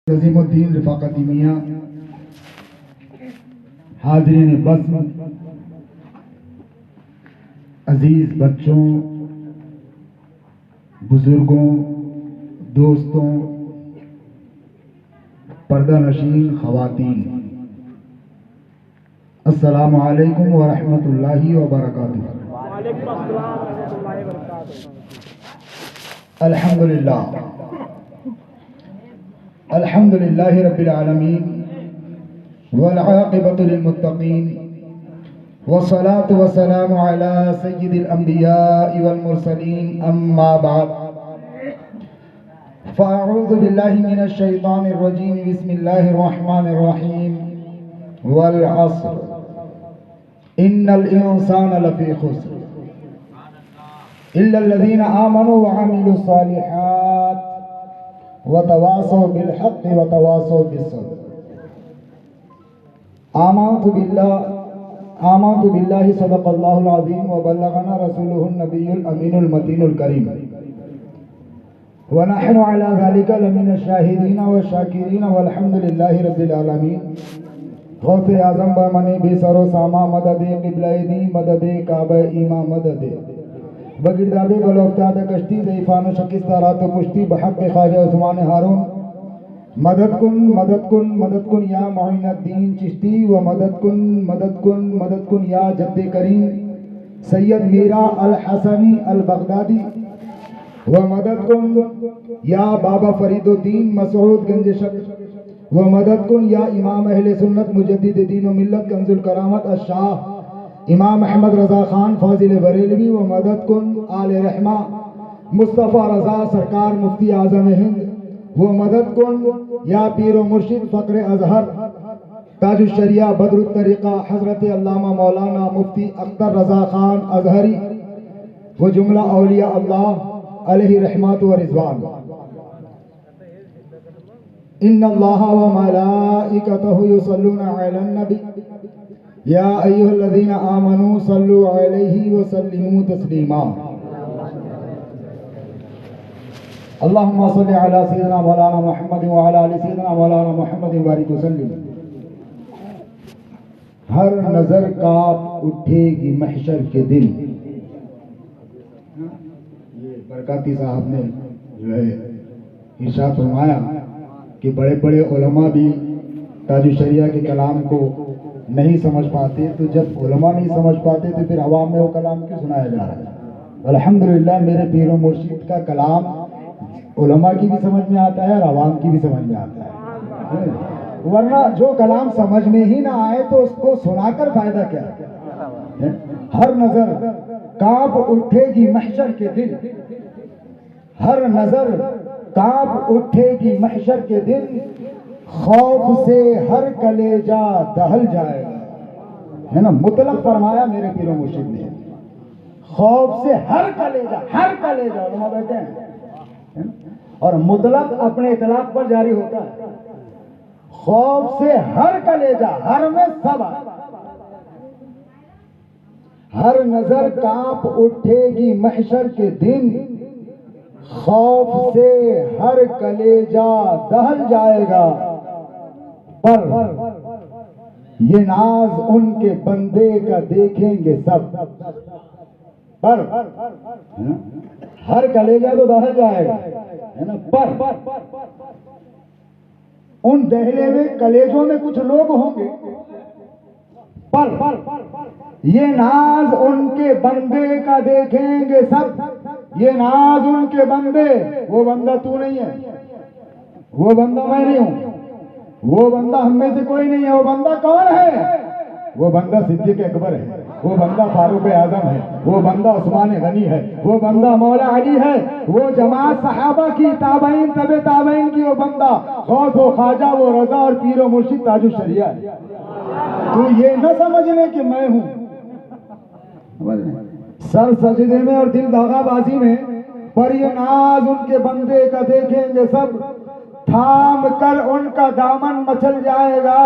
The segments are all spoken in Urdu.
عظیم الدین رفاقتی میاں، حاضرین بزم، عزیز بچوں، بزرگوں، دوستوں، پردہ نشین خواتین، السلام علیکم ورحمۃ اللہ وبرکاتہ۔ وعلیکم السلام ورحمۃ اللہ وبرکاتہ۔ الحمد للہ رب العالمین والعاقبۃ للمتقین والصلاة والسلام علی سید الانبیاء والمرسلین، اما بعد فاعوذ باللہ من الشیطان الرجیم، بسم اللہ الرحمن الرحیم، والعصر ان الانسان لفی خسر الا الذین آمنوا وعملوا الصالحات وتواصوا بالحق وتواصوا بالصبر۔ آمنت باللہ صدق اللہ العظیم وبلغنا رسولہ النبی الامین المتین الکریم، ونحن على ذلك لمن الشاہدین والشاکرین والحمد للہ رب العالمین۔ غوث اعظم بمنی بے سر و ساما مدد قبلہ دی مدد کعبہ ایما مدد بگردابی بلوفتاد کشتی ضعیفان و شکستہ رات و پشتی بحق خواجہ عثمان ہارون، مدد کن مدد کن مدد کن یا معین الدین چشتی، و مدد کن مدد کن مدد کن یا جد کریم سید میرا الحسنی البغدادی، و مدد کن یا بابا فرید الدین مسعود گنج شک، و مدد کن یا امام اہل سنت مجدد دین و ملت کنز الکرامت الشاہ امام احمد رضا خان فاضل بریلوی، و مدد کن آل رحمہ مصطفیٰ رضا سرکار مفتی اعظم ہند، و مدد کن یا پیر و مرشد فقر اظہر تاج الشریعہ بدر الطریقہ حضرت علامہ مولانا مفتی اختر رضا خان ازہری، و جملہ اولیاء اللہ علیہ رحمت و رضوان۔ ان اللہ و ملائکتہ یصلون علی النبی یا ایھا الذین آمنوا صلوا علیہ وسلموا تسلیما۔ اللہم صل علی سیدنا مولانا محمد وعلی آل سیدنا مولانا محمد وبارک وسلم۔ ہر نظر کانپ اٹھے گی محشر کے دن۔ یہ برکاتی صاحب نے جو ہے ارشاد فرمایا کہ بڑے بڑے علماء بھی تاج الشریعہ کے کلام کو نہیں سمجھ پاتے، تو جب علماء نہیں سمجھ پاتے تو پھر عوام میں وہ کلام کیوں سنایا جا رہا ہے؟ الحمدللہ میرے پیر و مرشد کا کلام علماء کی بھی سمجھ میں آتا ہے اور عوام کی بھی سمجھ میں آتا ہے، ورنہ جو کلام سمجھ میں ہی نہ آئے تو اس کو سنا کر فائدہ کیا ہے؟ ہر نظر کانپ اٹھے گی محشر کے دن، ہر نظر کانپ اٹھے گی محشر کے دن، خوف سے ہر کلیجہ دہل جائے گا، ہے نا؟ مطلق فرمایا میرے پیر و مرشد نے، خوف سے ہر کلیجہ علماء بیٹھے ہیں، اور مطلق اپنے اطلاق پر جاری ہوتا ہے۔ خوف سے ہر کلیجہ، ہر میں سب، ہر نظر کانپ اٹھے گی محشر کے دن، خوف سے ہر کلیجہ دہل جائے گا، پر یہ ناز ان کے بندے کا دیکھیں گے سب، پر ہر کلیجہ تو دہل جائے گا، ہے نا؟ پر ان دہلے میں کلیجوں میں کچھ لوگ ہوں گے، پر یہ ناز ان کے بندے کا دیکھیں گے سب، یہ ناز ان کے بندے، وہ بندہ تو نہیں ہے، وہ بندہ میں نہیں ہوں، وہ بندہ ہم میں سے کوئی نہیں ہے، وہ بندہ کون ہے؟ وہ بندہ صدیق اکبر ہے، وہ بندہ فاروق اعظم ہے، وہ بندہ عثمان غنی ہے، وہ بندہ مولا علی ہے، وہ جماعت صحابہ کی، تابعین تبع تابعین کی، وہ بندہ غوث و خواجہ و رضا اور پیر و مرشد تاج الشریعہ ہے۔ تو یہ نہ سمجھنے کہ میں ہوں، سر سجدے میں اور دل داغا بازی میں، پر یہ ناز ان کے بندے کا دیکھیں گے سب، تھام کر ان کا دامن مچل جائے گا۔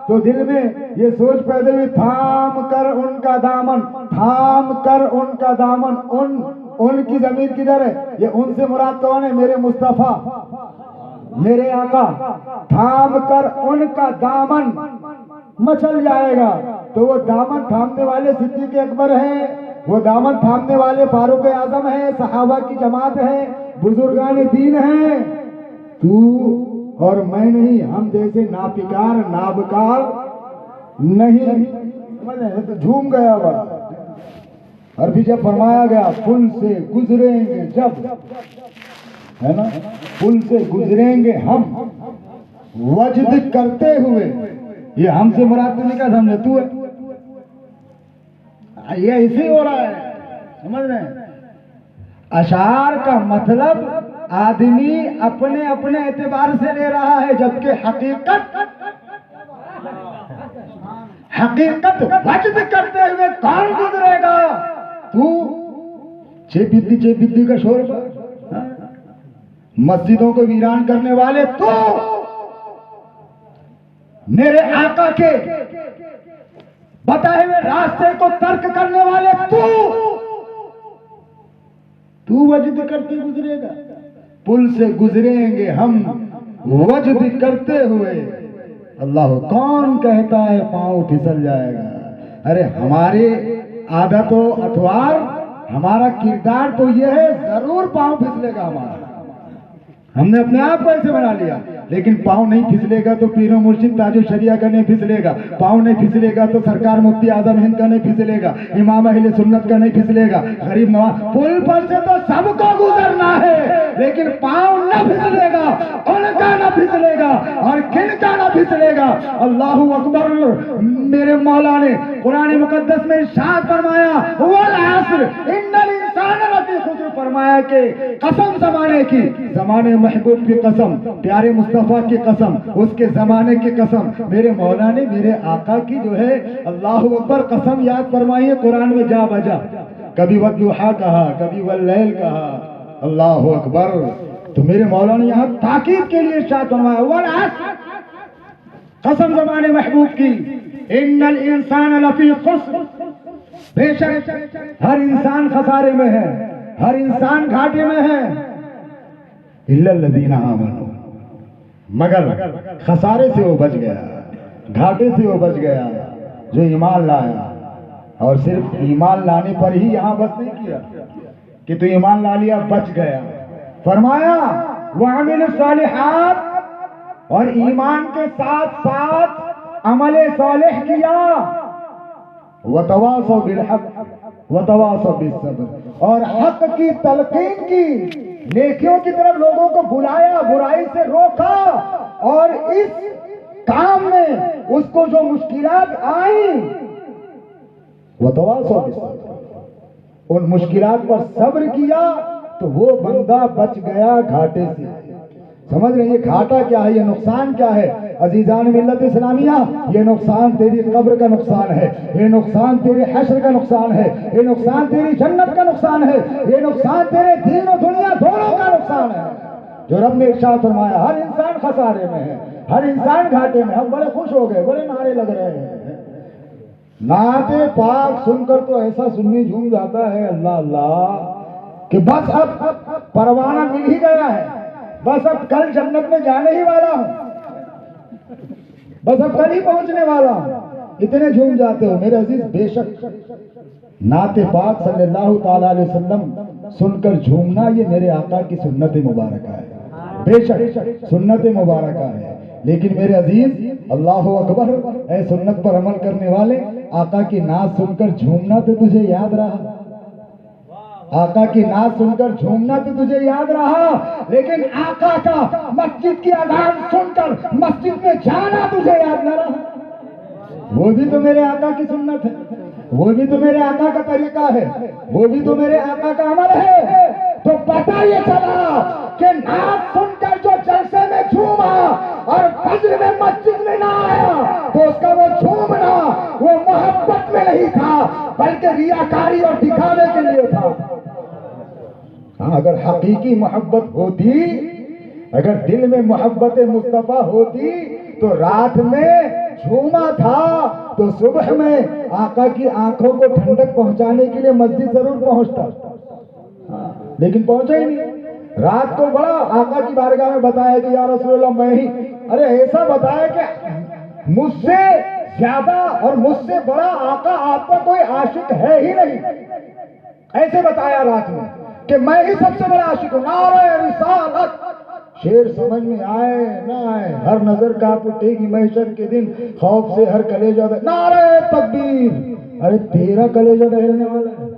تو دل میں یہ سوچ پیدا ہوئی، تھام کر ان کا دامن، تھام کر ان کا دامن، ان کی ضمیر کدھر ہے؟ یہ ان سے مراد کون ہے؟ میرے مصطفیٰ، میرے آقا تھام کر ان کا دامن مچل جائے گا، تو وہ دامن تھامنے والے صدیق اکبر ہیں، وہ دامن تھامنے والے فاروق اعظم ہیں، صحابہ کی جماعت ہے، بزرگان دین ہیں۔ تو اور میں نہیں، ہم جیسے ناپکار نابکار نہیں، تو جھوم گیا وہ۔ اور بھی جب فرمایا گیا پل سے گزریں گے جب، ہے نا، پل سے گزریں گے ہم وجد کرتے ہوئے، یہ ہم سے مراد تو نہیں کہا سمجھے تو ہے، یہ ایسے ہو رہا ہے، سمجھ رہے ہیں؟ اشعار کا مطلب آدمی اپنے اپنے اعتبار سے لے رہا ہے، جبکہ حقیقت وجد کرتے ہوئے کون گزرے گا؟ تو چیپیدی کا شور، مسجدوں کو ویران کرنے والے تو، میرے آقا کے بتائے ہوئے راستے کو ترک کرنے والے تو وجد کرتے گزرے گا، پل سے گزریں گے ہم وجد کرتے ہوئے۔ اللہ کون کہتا ہے پاؤں پھسل جائے گا؟ ارے ہماری عادت و اطوار، ہمارا کردار تو یہ ہے، ضرور پاؤں پھسلے گا ہمارا، ہم نے اپنے آپ کو ایسے بنا لیا، لیکن پاؤں نہیں پھسلے گا تو پیر و مرشد تاج الشریعہ کا نہیں پھسلے گا، پاؤں نہیں پھسلے گا تو سرکار مفتی اعظم ہند کا نہیں پھسلے گا، امام اہل سنت کا نہیں پھسلے گا، غریب نواز، پل پر سے تو سب کو گزرنا ہے، لیکن پاؤں نہ پھسلے گا، ان کا نہ پھسلے گا، اور کن کا نہ پھسلے گا؟ اللہ اکبر۔ میرے مولا نے قرآن مقدس میں ارشاد فرمایا والعصر ان الانسان لفی خسر، فرمایا کہ قسم زمانے کی، زمانے محبوب کی قسم، پیارے مصطفیٰ کی قسم، اس کے زمانے کی قسم، میرے مولا نے میرے آقا کی جو ہے اللہ اکبر قسم یاد فرمائی ہے قرآن میں جا بجا، کبھی والضحیٰ کہا، کبھی واللیل کہا، اللہ اکبر۔ تو میرے مولا نے یہاں تاکید کے لیے ارشاد فرمایا والعصر، قسم زمانے محبوب کی، ان الانسان لفی خسر، بے شک ہر انسان خسارے میں ہے، ہر انسان گھاٹے میں ہے، الا الذین آمنوا، مگر خسارے سے وہ بچ گیا، گھاٹے سے وہ بچ گیا جو ایمان لایا، اور صرف ایمان لانے پر ہی یہاں بس نہیں کیا کہ تو ایمان لا لیا بچ گیا، فرمایا وَعَمِلُوا الصَّالِحَاتِ، اور ایمان کے ساتھ ساتھ عمل صالح کیا، وَتَوَاصَوْا بِالْحَقِّ وَتَوَاصَوْا بِالصَّبْرِ، اور حق کی تلقین کی، نیکیوں کی طرف لوگوں کو بلایا، برائی سے روکا، اور اس کام میں اس کو جو مشکلات آئیں وَتَوَاصَوْا بِالصَّبْرِ، ان مشکلات پر صبر کیا تو وہ بندہ بچ گیا گھاٹے سے۔ سمجھ رہے ہیں یہ گھاٹا کیا ہے، یہ نقصان کیا ہے؟ عزیزان ملت اسلامیہ، یہ نقصان تیری قبر کا نقصان ہے، یہ نقصان تیرے حشر کا نقصان ہے، یہ نقصان تیری جنت کا نقصان ہے، یہ نقصان تیرے دین و دنیا دونوں کا نقصان ہے، جو رب نے ارشاد فرمایا ہر انسان خسارے میں ہے، ہر انسان گھاٹے میں۔ ہم بڑے خوش ہو گئے، بڑے نعرے لگ رہے ہیں، نعت پاک سن کر تو ایسا سنی جھوم جاتا ہے اللہ اللہ کہ بس اب پروانہ مل ہی گیا ہے، بس اب کل جنت میں جانے ہی والا ہوں، بس اب کل ہی پہنچنے والا ہوں، اتنے جھوم جاتے ہو میرے عزیز۔ بے شک نعت پاک صلی اللہ تعالی علیہ وسلم سن کر جھومنا یہ میرے آقا کی سنت مبارکہ ہے، بے شک سنت مبارکہ ہے، لیکن میرے عزیز اللہ اکبر، اے سنت پر عمل کرنے والے، آقا کی نعت سن کر جھومنا تو تجھے یاد رہا، آقا کی نعت سن کر جھومنا تو تجھے یاد رہا، لیکن آقا کا مسجد کی اذان سن کر مسجد میں جانا تجھے یاد نہ رہا۔ وہ بھی تو میرے آقا کی سنت ہے، وہ بھی تو میرے آقا کا طریقہ ہے، وہ بھی تو میرے آقا کا عمل ہے۔ تو پتہ یہ چلا کہ نعت سن کر جو جلسے میں جھوما اور فجر میں مسجد میں نہ آیا تو اس کا وہ جھومنا وہ محبت میں نہیں تھا بلکہ ریاکاری اور دکھاوے کے لیے تھا۔ ہاں، اگر حقیقی محبت ہوتی، اگر دل میں محبت مصطفیٰ ہوتی تو رات میں جھوما تھا تو صبح میں آقا کی آنکھوں کو ٹھنڈک پہنچانے کے لیے مسجد ضرور پہنچتا، لیکن پہنچا ہی نہیں۔ رات کو بڑا آقا کی بارگاہ میں بتایا کہ یا رسول اللہ میں ہی، ارے ایسا بتایا کہ مجھ سے زیادہ اور مجھ سے بڑا آقا آپ کا کوئی عاشق ہے ہی نہیں، ایسے بتایا رات میں کہ میں ہی سب سے بڑا عاشق ہوں، نعرہ رسالت۔ شیر سمجھ میں آئے نہ آئے، ہر نظر کانپ اٹھے گی محشر کے دن، خوف سے ہر کلیجہ نعرہ تکبیر۔ ارے تیرا کلیجہ دہلنے والا ہے،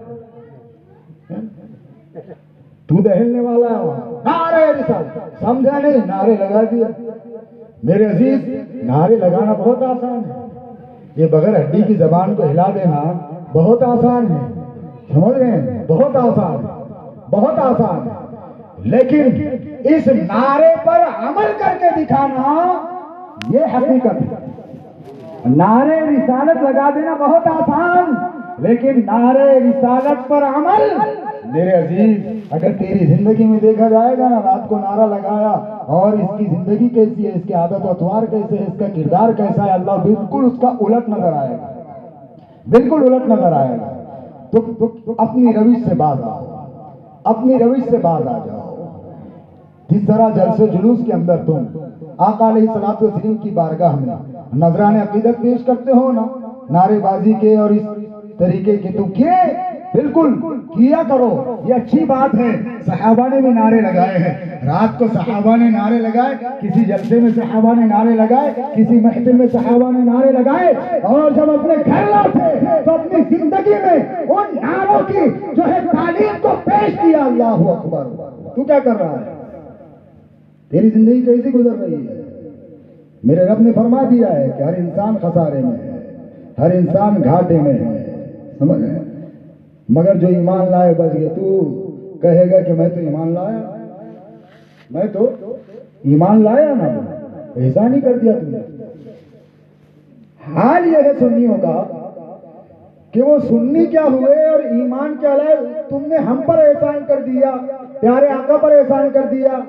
تو دہلنے والا ہے وہاں، نعرہ رسالت سمجھا نہیں، نعرے لگا دیا۔ میرے عزیز، نعرے لگانا بہت آسان ہے، یہ بغیر ہڈی کی زبان کو ہلا دینا بہت آسان ہے، سمجھ رہے ہیں، بہت آسان ہے، بہت آسان ہے، لیکن اس نعرے پر عمل کر کے دکھانا یہ حقیقت ہے۔ نعرے رسالت لگا دینا بہت آسان، لیکن نعرے رسالت پر عمل، میرے عزیز اگر تیری زندگی میں دیکھا جائے گا نا، رات کو نعرہ لگایا اور اس کی زندگی کیسی ہے، اس کی عادت و اطوار کیسے ہے، اس کا کردار کیسا ہے، اللہ بالکل اس کا الٹ نظر آئے گا، بالکل الٹ نظر آئے گا۔ تو اپنی روش سے باز آؤ، اپنی روش سے باز آ جاؤ۔ جس طرح جلسے جلوس کے اندر تم آقا علیہ الصلوۃ والسلام کی بارگاہ میں نذران عقیدت پیش کرتے ہو نا، نعرے بازی کے اور اس طریقے کے، تو بالکل کیا کرو، یہ اچھی بات ہے۔ صحابہ نے بھی نعرے لگائے ہیں، رات کو صحابہ نے نعرے لگائے، کسی جلسے میں صحابہ نے نعرے لگائے، کسی محفل میں صحابہ نے نعرے لگائے، اور جب اپنے گھر لوٹے تو اپنی زندگی میں ان نعروں کی جو ہے تعلیم کو پیش کیا۔ اللہ اکبر۔ تو کیا کر رہا ہے؟ تیری زندگی کیسی گزر رہی ہے؟ میرے رب نے فرما دیا ہے کہ ہر انسان خسارے میں ہے، ہر انسان گھاٹے میں ہے، سمجھ رہے ہیں؟ مگر جو ایمان لائے بچ گئے۔ تو کہے گا کہ میں تو ایمان لایا، میں تو ایمان لایا نا، احسان ہی کر دیا تم نے۔ حال یہ ہے سنیوں کا کہ وہ سنی کیا ہوئے اور ایمان کیا لائے، تم نے ہم پر احسان کر دیا، پیارے آقا پر احسان کر دیا،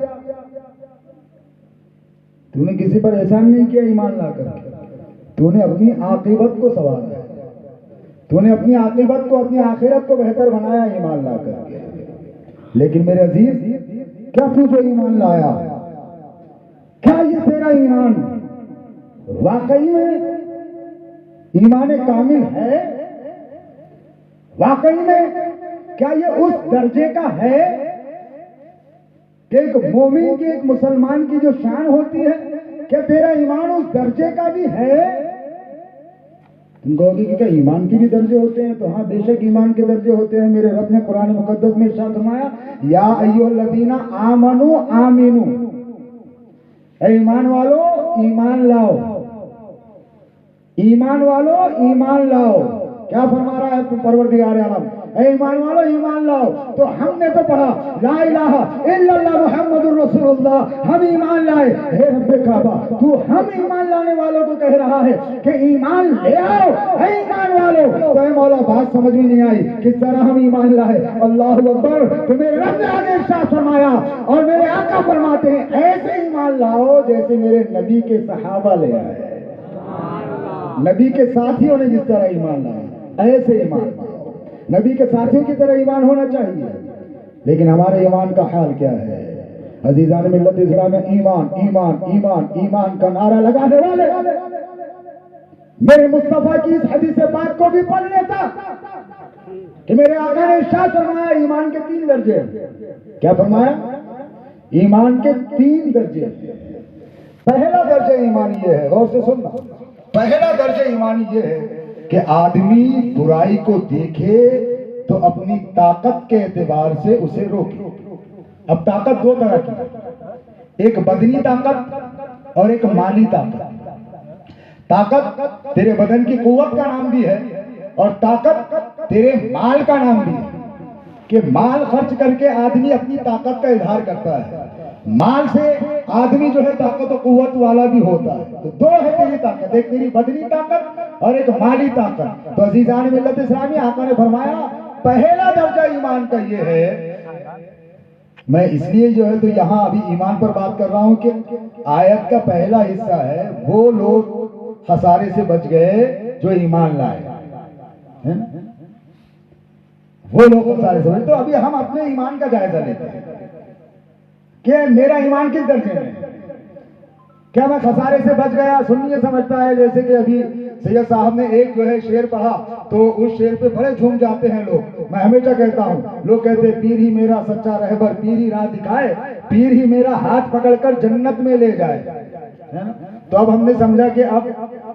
تو نے کسی پر احسان نہیں کیا ایمان لا کر کے، تو نے اپنی عاقبت کو سنوارا ہے، تو نے اپنی عاقبت کو، اپنی آخرت کو بہتر بنایا ایمان لا کر کے۔ لیکن میرے عزیز، کیا تو جو ایمان لایا، کیا یہ تیرا ایمان واقعی میں ایمان کامل ہے؟ واقعی میں کیا یہ اس درجے کا ہے کہ ایک مومن کی، ایک مسلمان کی جو شان ہوتی ہے، کیا تیرا ایمان اس درجے کا بھی ہے؟ تم کہو گے کہ کیا ایمان کے بھی درجے ہوتے ہیں؟ تو ہاں، بے شک ایمان کے درجے ہوتے ہیں۔ میرے رب نے قرآن مقدس میں ارشاد فرمایا، یا ایھا الذین آمنوا آمنو، اے ایمان والو ایمان لاؤ، ایمان والو ایمان لاؤ۔ کیا فرما رہا ہے پروردگار عالم؟ اے ایمان والو ایمان لاؤ۔ تو ہم نے تو پڑھا لا الہ الا اللہ محمد الرسول اللہ، ہم ایمان لائے۔ اے رب کعبہ، تو ہم ایمان لانے والوں کو کہہ رہا ہے کہ ایمان لے آؤ، اے ایمان والو۔ تو اے مولا، بات سمجھ میں نہیں آئی، کس طرح ہم ایمان لائے؟ اللہ اکبر۔ تو میرے رب نے آگے ارشاد فرمایا، اور میرے آقا فرماتے ہیں ایسے ایمان لاؤ جیسے میرے نبی کے صحابہ لے آئے، نبی کے ساتھیوں نے جس طرح ایمان لایا، ایسے ایمان لاؤ۔ نبی کے ساتھیوں کی طرح ایمان ہونا چاہیے۔ لیکن ہمارے ایمان کا حال کیا ہے؟ عزیزان ملت اسلام میں ایمان ایمان ایمان ایمان کا نعرہ لگانے والے میرے مصطفیٰ کی اس حدیث پاک کو بھی پڑھ لیتا کہ میرے آقا نے ارشاد فرمایا ایمان کے 3 درجے۔ کیا فرمایا؟ ایمان کے 3 درجے۔ پہلا درجہ ایمان یہ ہے، غور سے سننا، پہلا درجہ ایمان یہ ہے کہ آدمی برائی کو دیکھے تو اپنی طاقت کے اعتبار سے اسے روکے۔ اب طاقت 2 طرح کی ہے، ایک بدنی طاقت اور ایک مالی طاقت۔ طاقت تیرے بدن کی قوت کا نام بھی ہے، اور طاقت تیرے مال کا نام بھی ہے، کہ مال خرچ کر کے آدمی اپنی طاقت کا اظہار کرتا ہے۔ مال سے آدمی جو ہے طاقت و قوت والا بھی ہوتا ہے۔ تو 2 ہے تیری طاقت، ایک تیری بدنی طاقت اور ایک مالی طاقت۔ تو عزیزان ملت اسلامی، آقا نے فرمایا پہلا درجہ ایمان کا یہ ہے۔ میں اس لیے جو ہے تو یہاں ابھی ایمان پر بات کر رہا ہوں کہ آیت کا پہلا حصہ ہے وہ لوگ خسارے سے بچ گئے جو ایمان لائے، وہ لوگ خسارے سے بچ۔ تو ابھی ہم اپنے ایمان کا جائزہ لیتے ہیں۔ کہ میرا ایمان کس درجے میں ہے؟ کیا میں خسارے سے بچ گیا؟ سنی یہ سمجھتا ہے جیسے کہ ابھی سید صاحب نے ایک جو ہے شعر پڑھا تو اس شعر پہ بڑے جھوم جاتے ہیں لوگ. میں ہمیشہ کہتا ہوں، لوگ کہتے ہیں پیر ہی میرا سچا رہبر، پیر ہی راہ دکھائے، پیر ہی میرا ہاتھ پکڑ کر جنت میں لے جائے. تو اب ہم نے سمجھا کہ اب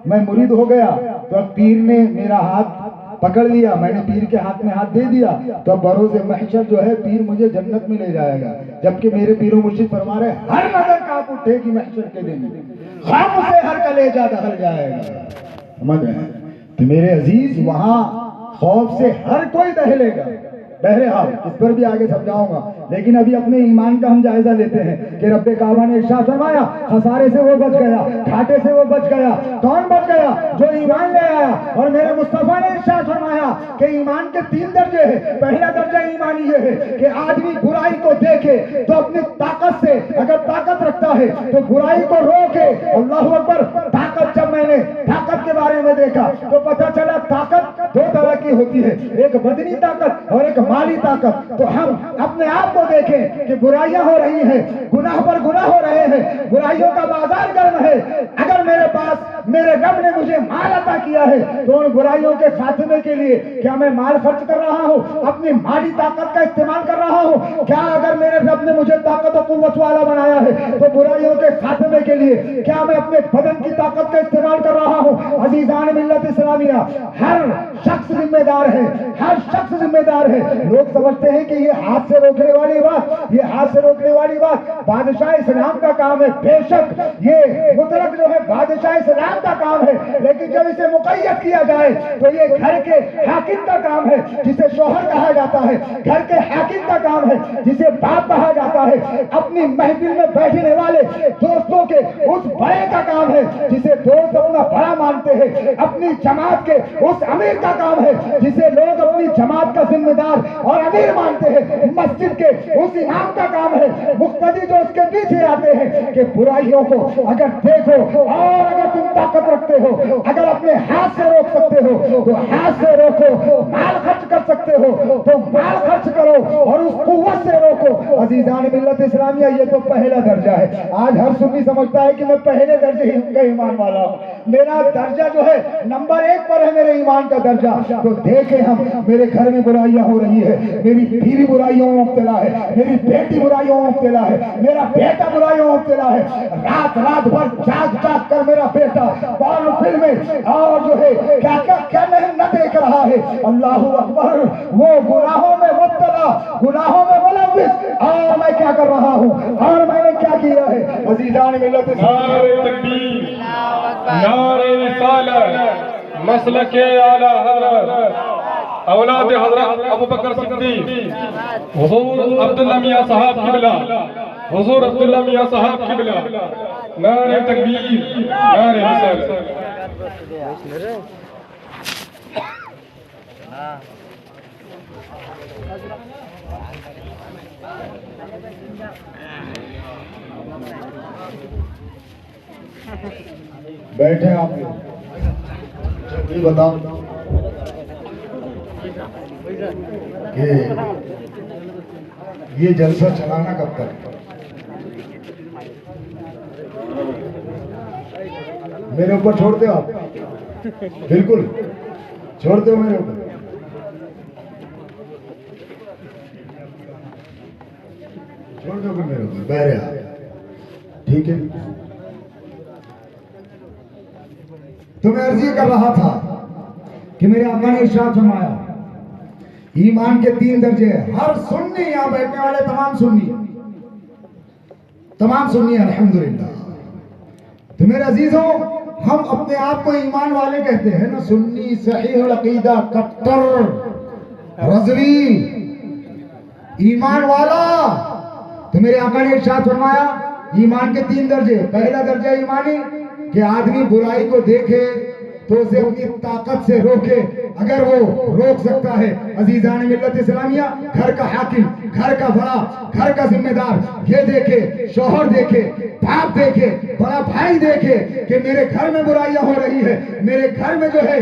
میں مرید ہو گیا تو اب پیر نے میرا ہاتھ پکڑ لیا، میں نے پیر کے ہاتھ میں ہاتھ دے دیا، تو اب بروز محشر جو ہے پیر مجھے جنت میں لے جائے گا. جبکہ میرے پیر و مرشد فرما رہے ہر نظر کانپ اٹھے گی محشر کے دن، خام سے ہر کلیجہ دہل جائے گا. سمجھ رہے ہیں؟ تو میرے عزیز وہاں خوف سے ہر کوئی دہلے گا. بہرحال اس پر بھی آگے سمجھاؤں گا، لیکن ابھی اپنے ایمان کا ہم جائزہ لیتے ہیں کہ رب کعبہ نے ارشاد فرمایا خسارے سے وہ بچ گیا، گھاٹے سے وہ بچ گیا. کون بچ گیا؟ جو ایمان لے آیا. اور میرے مصطفیٰ نے ارشاد فرمایا کہ ایمان کے 3 درجے ہیں. پہلا درجہ ایمانی یہ ہے کہ آدمی برائی کو دیکھے تو اپنی طاقت سے، اگر طاقت رکھتا ہے تو برائی کو روکے. اللہ اکبر. طاقت، جب میں نے طاقت کے بارے میں دیکھا تو پتہ چلا طاقت 2 طرح کی ہوتی ہے، ایک بدنی طاقت اور ایک مالی طاقت. تو ہم اپنے آپ کو دیکھیں کہ برائیاں ہو رہی ہیں، گناہ پر گناہ ہو رہے ہیں، برائیوں کا بازار گرم ہے. اگر میرے پاس میرے رب نے مجھے مال عطا کیا ہے تو ان برائیوں کے خاتمے کے لیے کیا میں مال خرچ کر رہا ہوں؟ اپنی مالی طاقت کا استعمال کر رہا ہوں؟ کیا اگر میرے رب نے مجھے طاقت و قوت والا بنایا ہے تو برائیوں کے خاتمے کے لیے کیا میں اپنے بدن کی طاقت کا استعمال کر رہا ہوں؟ عزیزان ملت اسلامیہ، ہر شخص ذمہ دار ہے، ہر شخص ذمہ دار ہے. لوگ سمجھتے ہیں کہ یہ ہاتھ سے روکنے والی بات، یہ ہاتھ سے روکنے والی بات بادشاہ اسلام کا کام ہے. بے شک یہ مطلق جو ہے بادشاہ اسلام کا کام ہے، لیکن جب اسے مقید کیا جائے تو یہ گھر کے حاکم کا کام ہے جسے شوہر کہا جاتا ہے، گھر کے حاکم کا کام ہے جسے باپ کہا جاتا ہے، اپنی محفل میں بیٹھنے والے دوستوں کے اس بڑے کا کام ہے جسے دوست اپنا بڑا مانتے ہیں، اپنی جماعت کے اس امیر کا کام ہے جسے لوگ اپنی جماعت کا ذمہ دار اور امیر مانتے ہیں، مسجد کے اس امام کا کام ہے، مقتدی جو اس کے پیچھے آتے ہیں کہ برائیوں کو اگر دیکھو اور اگر تم طاقت رکھتے ہو، اگر اپنے ہاتھ سے روک سکتے ہو تو ہاتھ سے روکو، مال خرچ کر سکتے ہو تو مال خرچ کرو اور اس قوت سے روکو. عزیزان ملت اسلامیہ، یہ تو پہلا درجہ ہے. آج ہر سنی سمجھتا ہے کہ میں پہلے درجے کا ایمان والا ہوں، میرا درجہ جو ہے نمبر 1 پر ہے میرے ایمان کا درجہ. تو دیکھیں ہم، میرے گھر میں برائیاں ہو رہی ہے، میری بیوی برائیوں میں مبتلا ہے، میری بیٹی برائیوں میں مبتلا ہے، میرا بیٹا برائیوں میں مبتلا ہے. رات رات بھر جاگ جاگ کر میرا بیٹا بال فلمیں اور جو ہے کیا نہیں نہ دیکھ رہا ہے. اللہ اکبر. وہ گناہوں میں مبتلا، گناہوں میں ملوث، اور میں کیا کر رہا ہوں اور میں نے کیا کیا ہے؟ عزیزان ملت، نعرہ تکبیر، نعرہ رسالت، مسلک اعلی حضرت اولاد حضرت ابو بکر صدیق، حضور عبداللہ میاں صاحب قبلہ، حضور عبداللہ میاں صاحب قبلہ. نعرہ تکبیر، نعرہ رسالت. بیٹھے آپ یہ بتاؤ کہ یہ جلسہ چلانا کب تک؟ میرے اوپر چھوڑ دو آپ، بالکل چھوڑ دو میرے اوپر. چھوڑ دو میرے اوپر. بہرحال ٹھیک ہے. تو میں عرض یہ کر رہا تھا کہ میرے آقا نے ارشاد فرمایا ایمان کے 3 درجے ہیں. ہر سنی، یہاں بیٹھنے والے تمام سنی الحمدللہ. تو میرے عزیزوں، ہم اپنے آپ کو ایمان والے کہتے ہیں نا، سنی، صحیح العقیدہ، کٹر، رضوی، ایمان والا. تو میرے آقا نے ارشاد فرمایا ایمان کے 3 درجے. پہلا درجہ ایمانی کہ آدمی برائی کو دیکھے تو اسے اپنی طاقت سے روکے اگر وہ روک سکتا ہے۔ عزیزان ملت اسلامیہ، گھر کا حاکم، گھر کا بڑا، گھر کا ذمہ دار یہ دیکھے، شوہر دیکھے، باپ دیکھے، بڑا بھائی دیکھے کہ میرے گھر میں برائیاں ہو رہی ہے، میرے گھر میں جو ہے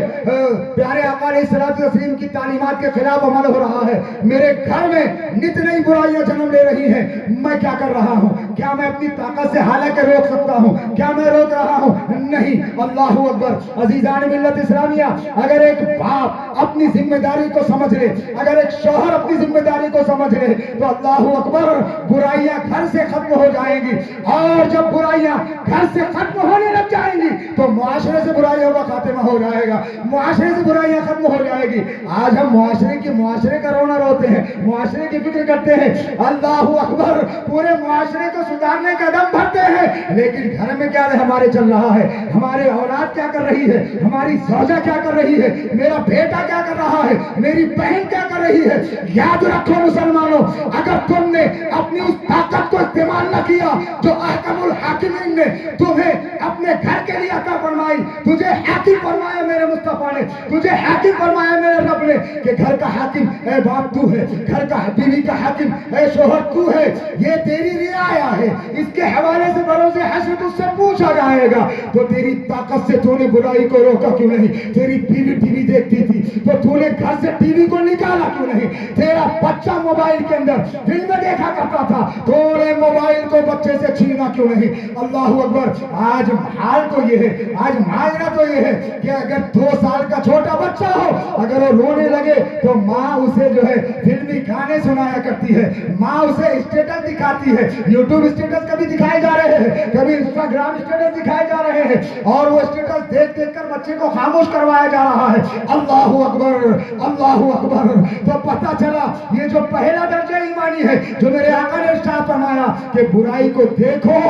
پیارے آقا علیہ الصلوۃ والتسلیم کی تعلیمات کے خلاف عمل ہو رہا ہے، میرے گھر میں نت نئی برائیاں جنم لے رہی ہیں، میں کیا کر رہا ہوں؟ کیا میں اپنی طاقت سے حالانکہ روک سکتا ہوں؟ کیا میں روک رہا ہوں؟ نہیں۔ اللہ اکبر۔ عزیزان ملت اسلامیہ، اگر ایک باپ اپنی ذمہ داری کو سمجھ لے، اگر ایک شوہر اپنی ذمہ داری کو سمجھ لے تو اللہ اکبر، برائیاں گھر سے ختم ہو جائیں گی، اور جب برائیاں گھر سے ختم ہونے لگ جائیں گی تو معاشرے سے برائیوں کا خاتمہ ہو جائے گا، معاشرے سے برائیاں ختم ہو جائے گی۔ آج ہم معاشرے کا رونا روتے ہیں، معاشرے کی فکر کرتے ہیں، اللہ اکبر، پورے معاشرے کو سدھارنے کا دم بھرتے ہیں، لیکن گھر میں کیا ہمارے چل رہا ہے؟ ہمارے اولاد کیا کر رہی ہے؟ ہماری زوجہ کیا کر رہی ہے؟ میرا بیٹا کیا کر رہا ہے؟ میری بہن کیا کر رہی ہے؟ یاد رکھو مسلمانوں، اگر تم نے اپنی اس طاقت کو استعمال نہ کیا جو احکم الحاکمین نے تمہیں اپنے گھر کے لیے عطا فرمائی، تجھے حاکم فرمایا میرے مصطفیٰ نے، تجھے حاکم فرمایا میرے رب نے کہ گھر کا حاکم اے باپ تو ہے، گھر کا بیوی کا حاکم اے شوہر تو ہے، یہ تیری رعایا ہے، اس کے حوالے سے بروز حشر تجھ سے پوچھا جائے گا۔ تو تیری طاقت سے تو نے برائی کو روکا کیوں نہیں؟ تیری بیوی ٹی وی دیکھتی تھی تو تو نے گھر سے ٹی وی کو نکالا کیوں نہیں؟ تیرا بچہ موبائل کے اندر فلمیں دیکھا کرتا تھا، تو نے موبائل کو بچے سے چھینا کیوں نہیں؟ اللہ اکبر۔ آج حال تو یہ ہے، آج معاشرہ تو یہ ہے کہ اگر 2 سال کا چھوٹا بچہ ہو، اگر وہ رونے لگے تو ماں اسے جو ہے فلمی گانے سنایا کرتی ہے، ماں اسے اسٹیٹس دکھاتی ہے، یوٹیوب اسٹیٹس کبھی دکھائے جا رہے ہیں، کبھی انسٹاگرام اسٹیٹس دکھائے جا رہے ہیں، اور وہ اسٹیٹس دیکھ دیکھ کر بچے کو خاموش کروایا جا رہا ہے۔ اللہ اکبر، اللہ اکبر۔ تو پتہ چلا یہ جو پہلا درجہ ایمانی ہے جو میرے آقا نے ارشاد فرمایا کہ برائی کو دیکھو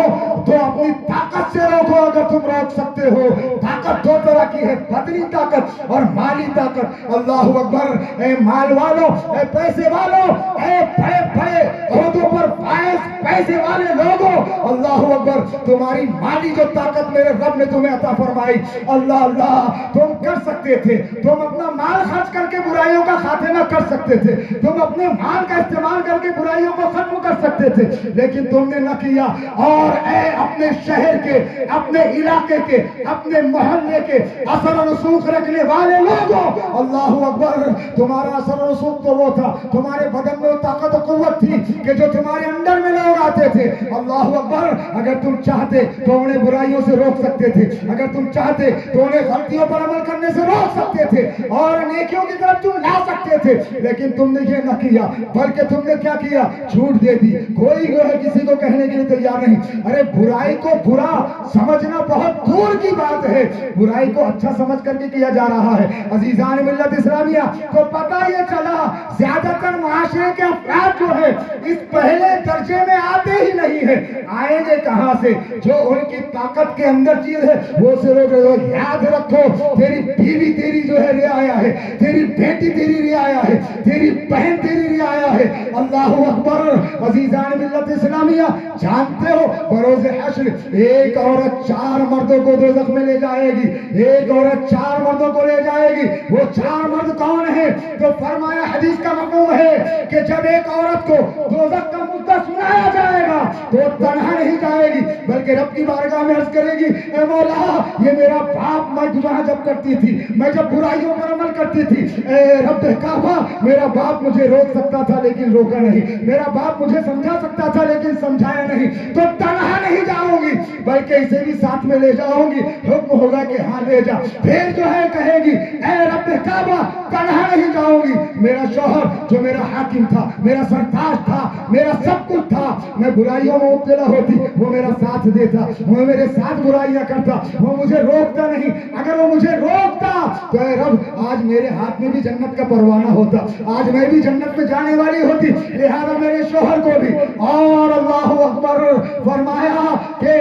تو اپنی طاقت سے روکو اگر تم روک سکتے ہو۔ طاقت 2 طرح کی ہے، بدنی طاقت اور مالی طاقت۔ اللہ اکبر۔ اے مال والوں، اے پیسے والوں، اے بڑے بڑے عہدوں پر فائز پیسے والے لوگوں، اللہ اکبر، تمہاری مالی جو طاقت میرے رب نے تمہیں عطا فرمائی، اللہ اللہ، تم کر سکتے تھے، تم اپنا مال خرچ کر کے برائیوں کا خاتمہ کر سکتے تھے، تم اپنے مال کا استعمال کر کے برائیوں کو ختم کر سکتے تھے، لیکن تم نے نہ کیا۔ اور اے اپنے شہر کے، اپنے علاقے کے، اپنے محلے کے اثر و رسوخ رکھنے والے لوگوں، اللہ اکبر، تمہارا اثر و رسوخ تو وہ تھا، تمہارے بدن میں طاقت و قوت تھی کہ جو تمہارے اندر میں لوگ آتے تھے، اللہ اکبر، اگر تم چاہتے تو انہیں برائیوں سے روک سکتے تھے، اگر تم چاہتے تو انہیں غلطیوں پر عمل کرنے سے روک سکتے تھے اور نیکیوں کی طرف تم لا سکتے تھے، لیکن تم نے یہ نہ کیا، بلکہ تم نے کیا کیا؟ چھوٹ دے دی۔ کوئی جو ہے کسی کو کہنے کے لیے تیار نہیں۔ ارے برائی کو برا سمجھنا بہت دور کی بات ہے، برائی کو اچھا سمجھ کر کے کیا جا رہا ہے۔ عزیزان ملت اسلامیہ، تو پتہ یہ چلا زیادہ تر معاشرے کے افراد جو ہے اس پہلے درجے میں آتے ہی نہیں ہے، آئیں گے کہاں سے؟ جو ان کی طاقت کے اندر چیز ہے وہ سے روک رہے ہو۔ یاد رکھو، تیری بیوی تیری جو ہے رعایا ہے، تیری بیٹی تیری رعایا ہے، تیری بہن تیری رعایا ہے۔ اللہ اکبر۔ عزیزان ملت اسلامیہ، جانتے ہو بروز حشر ایک عورت 4 مردوں کو دوزخ میں لے جائے گی، ایک عورت 4 مردوں کو لے جائے گی۔ وہ 4 مرد کون ہیں؟ تو فرمایا حدیث کا مفہوم ہے کہ جب ایک عورت کو دوزخ کا مدعا سنایا جائے گا تو تنہا نہیں جائے گی، بلکہ رب کی بارگاہ میں عرض کرے گی، اے مولا، یہ میرا باپ، میں گناہ جب کرتی تھی، میں جب برائیوں پر عمل کرتی تھی، اے رب کعبہ، میرا باپ مجھے روک سکتا تھا لیکن روکا نہیں، میرا باپ مجھے سمجھا سکتا تھا لیکن سمجھایا نہیں، تو تنہا نہیں جاؤں گی بلکہ اسے بھی ساتھ میں لے جاؤں گی۔ حکم ہوگا کہ ہاں لے جا۔ پھر جو ہے کہے گی، اے رب کعبہ، تنہا نہیں جاؤں گی، میرا شوہر جو میرا حاکم تھا، میرا سرتاج تھا، میرا سب کچھ تھا، میں برائیوں میں مبتلا ہوتی وہ میرا ساتھ دیتا، وہ میرے ساتھ برائیاں کرتا، وہ مجھے روکتا نہیں۔ اگر وہ مجھے روکتا تو اے رب آج میرے ہاتھ میں بھی جنت کا پروانہ ہوتا، آج میں بھی جنت میں جانے والی ہوتی، لہذا میرے شوہر کو بھی۔ اور اللہ اکبر، فرمایا کہ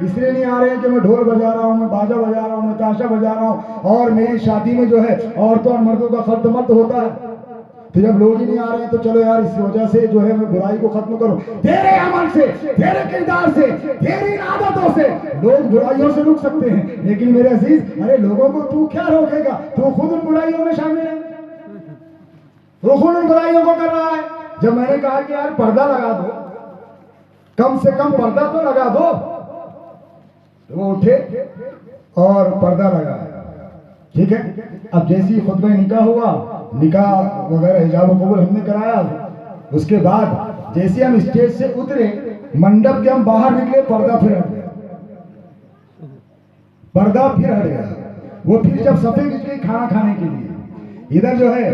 اس لیے نہیں آ رہے ہیں کہ میں ڈھول بجا رہا ہوں، میں باجا بجا رہا ہوں، میں تاشا بجا رہا ہوں، اور میری شادی میں جو ہے عورتوں اور مردوں کا خلط ملط ہوتا ہے۔ تو جب لوگ ہی نہیں آ رہے ہیں تو چلو یار اس وجہ سے جو ہے میں برائی کو ختم کروں۔ تیرے عمل سے، تیرے کردار سے، تیری عادتوں سے لوگ برائیوں سے رک سکتے ہیں، لیکن میرے عزیز ارے لوگوں کو تو کیا روکے گا؟ تو خود ان برائیوں میں شامل ہے، وہ خود ان برائیوں کو کر رہا ہے۔ جب میں نے کہا کہ یار پردہ لگا دو، کم سے کم پردہ تو لگا دو، وہ اٹھے اور پردہ لگایا، ٹھیک ہے۔ اب جیسی خطبہ نکاح ہوا، نکاح وغیرہ حجاب و قبول ہم نے کرایا، اس کے بعد جیسے ہم اسٹیج سے اترے، منڈپ کے ہم باہر نکلے، پردہ پھر ہٹ گیا، پردہ پھر ہٹ گیا۔ وہ پھر جب صفیں بچ گئی کھانا کھانے کے لیے، ادھر جو ہے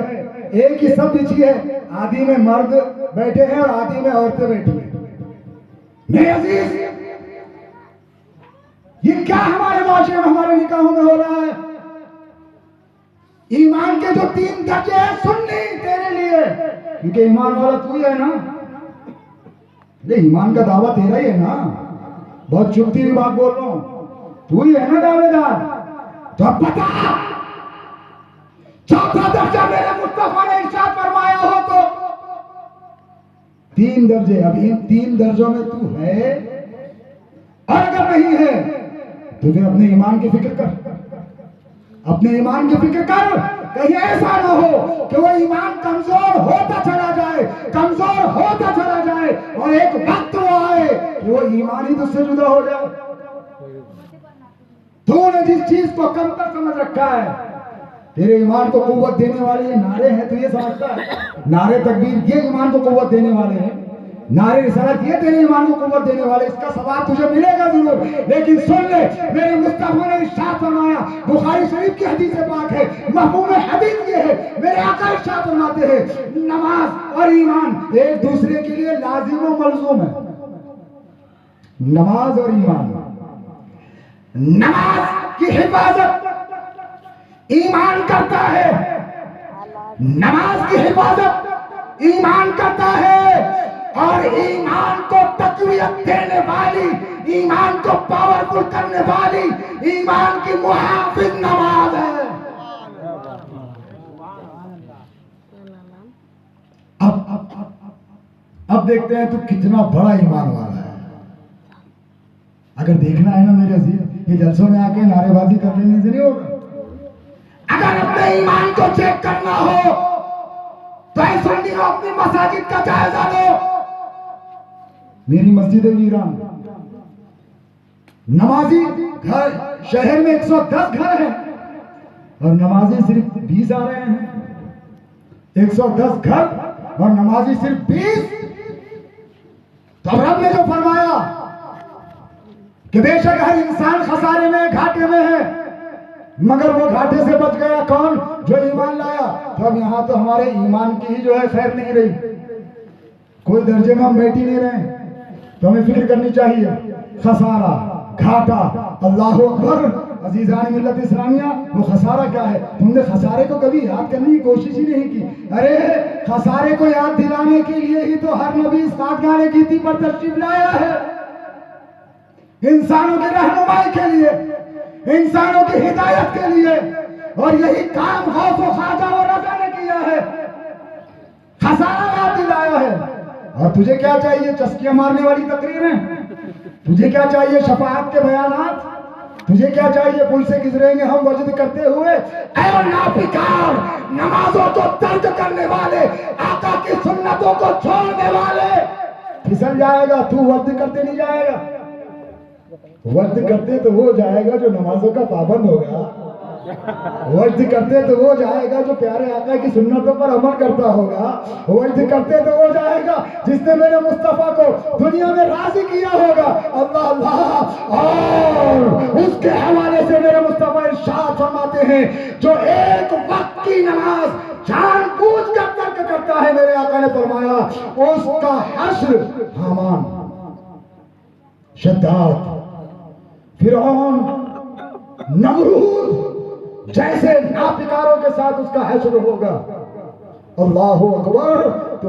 ایک ہی سب بچی ہے، آدھی میں مرد بیٹھے ہیں اور آدھی میں عورتیں بیٹھی ہیں۔ میرے عزیز یہ کیا ہمارے معاشرے میں ہمارے نکاحوں میں ہو رہا ہے؟ ایمان کے جو 3 درجے ہیں سننی تیرے لیے، کیونکہ ایمان والا تو ہی ہے نا، یہ ایمان کا دعویٰ تیرا ہی ہے نا، بہت چپتی ہوئی بات بول رہا ہوں، تو ہی ہے نا دعوے دار۔ تو اب بتا، چوتھا درجہ میرے مصطفیٰ نے ارشاد فرمایا ہو تو 3 درجے، اب ان 3 درجوں میں تو ہے، اور اگر نہیں ہے تو پھر اپنے ایمان کی فکر کر، اپنے ایمان کی فکر کر، کہیں ایسا نہ ہو کہ وہ ایمان کمزور ہوتا چلا جائے، کمزور ہوتا چلا جائے، اور ایک وقت وہ آئے کہ وہ ایمان ہی تجھ سے جدا ہو جائے۔ تو نے جس چیز کو کمتر سمجھ رکھا ہے، تیرے ایمان کو قوت دینے والے یہ نعرے ہیں، تو یہ سمجھتا ہے نعرے تکبیر یہ ایمان کو قوت دینے والے ہیں، نعرے رسالت یہ تیرے ایمان کو قوت دینے والے، اس کا ثواب تجھے ملے گا ضرور، لیکن سن لے میرے مصطفیٰ نے ارشاد فرمایا، بخاری شریف کی حدیث پاک ہے، مفہوم حدیث یہ ہے، میرے آقا ارشاد فرماتے ہیں نماز اور ایمان ایک دوسرے کے لیے لازم و ملزوم ہے۔ نماز اور ایمان، نماز کی حفاظت ایمان کرتا ہے، نماز کی حفاظت ایمان کرتا ہے، اور ایمان کو تقویت دینے والی، ایمان کو پاورفل کرنے والی، ایمان کی محافظ نماز ہے۔ اب دیکھتے ہیں تو کتنا بڑا ایمان والا ہے۔ اگر دیکھنا ہے نا میرے عزیز، یہ جلسوں میں آ کے نعرے بازی کر لینے سے نہیں ہوگا۔ اگر اپنے ایمان کو چیک کرنا ہو تو ایسا نہیں ہو، اپنی مساجد کا جائزہ لو۔ میری مسجد ویران، نمازی گھر شہر میں 110 گھر ہیں اور نمازی صرف 20 آ رہے ہیں۔ 110 گھر اور نمازی صرف 20۔ تو رب نے جو فرمایا کہ بے شک ہر انسان خسارے میں، گھاٹے میں ہے، مگر وہ گھاٹے سے بچ گیا کون؟ جو ایمان لایا۔ تو اب یہاں تو ہمارے ایمان کی ہی جو ہے خیر نہیں رہی، کوئی درجے میں ہم بیٹھ ہی نہیں رہے، تو ہمیں فکر کرنی چاہیے۔ خسارہ، گھاٹا، اللہ اکبر، عزیزان ملت اسلامیہ، وہ خسارہ کیا ہے؟ تم نے خسارے کو کبھی یاد کرنے کی کوشش ہی نہیں کی۔ ارے خسارے کو یاد دلانے کے لیے ہی تو ہر نبی اس گانے گیتی پر تشریف لایا ہے، انسانوں کی رہنمائی کے لیے، انسانوں کی ہدایت کے لیے، اور یہی کام غوث و خواجہ و رضا نے کیا ہے، خسارہ یاد دلایا ہے۔ اور تجھے کیا چاہیے؟ چسکیاں مارنے والی تقریریں؟ تجھے کیا چاہیے؟ شفاعت کے بیانات؟ تجھے کیا چاہیے؟ پل سے گزریں گے ہم وجد کرتے ہوئے؟ اے ناپکار، نمازوں کو ترک کرنے والے، آقا کی سنتوں کو چھوڑنے والے، پھسل جائے گا، تو وجد کرتے نہیں جائے گا۔ وجد کرتے تو وہ جائے گا جو نمازوں کا پابند ہوگا، وجد کرتے تو وہ جائے گا جو پیارے آقا کی سنتوں پر عمل کرتا ہوگا، وجد کرتے تو وہ جائے گا جس نے میرے مصطفیٰ کو دنیا میں راضی کیا ہوگا۔ اللہ اللہ، اور اس کے حوالے سے میرے مصطفیٰ ارشاد فرماتے ہیں جو ایک وقت کی نماز جان بوجھ کر ترک کرتا ہے، میرے آقا نے فرمایا اس کا حشر حامان، شداد، فرعون، نمرود جیسے ناپکاروں کے ساتھ اس کا حشر ہوگا۔ اللہ اکبر۔ تو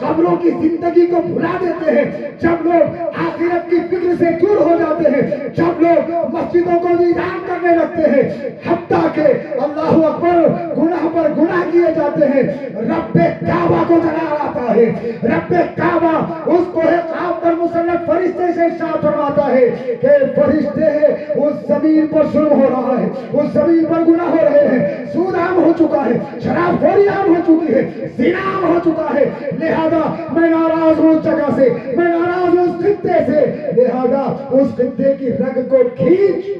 قبروں کی زندگی کو بھلا دیتے ہیں، جب لوگ آخرت کی فکر سے دور ہو جاتے ہیں، جب لوگ مسجدوں کو ویران کرنے لگتے ہیں، حتیٰ کہ اللہ اکبر گناہ پر گناہ کیے جاتے ہیں، رب کعبہ کو جلا لاتا ہے، رب کعبہ اس کوہ قاف پر مسلط فرشتے سے ارشاد فرماتا ہے کہ فرشتے اس زمین پر ظلم ہو رہا ہے، اس زمین پر گناہ ہو رہے ہیں، سود عام ہو چکا ہے، شراب خوری عام ہو چکی ہے، زنا عام ہو چکا ہے، لہذا میں ناراض ہوں اس جگہ سے، میں ناراض ہوں اس خطے سے، لہذا اس خطے کی رگ کو کھینچ۔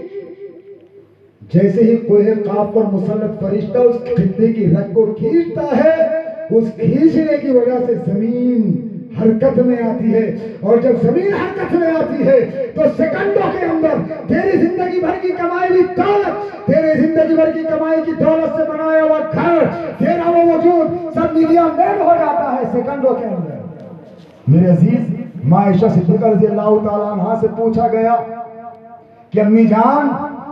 جیسے ہی کوہ قاف پر مسلط فرشتہ اس خطے کی رگ کو کھینچتا ہے، اس کھینچنے کی وجہ سے زمین حرکت میں آتی ہے، اور جب زمین حرکت میں آتی ہے تو سیکنڈوں کے اندر تیری زندگی بھر کی کمائی کی دولت، تیرے زندگی بھر کی کمائی کی دولت سے بنایا ہوا گھر، تیرا وہ وجود سب میڈیا مین ہو جاتا ہے سیکنڈوں کے اندر۔ میرے عزیز، ماں عائشہ صدیقہ رضی اللہ تعالیٰ عنہ سے پوچھا گیا کہ امی جان،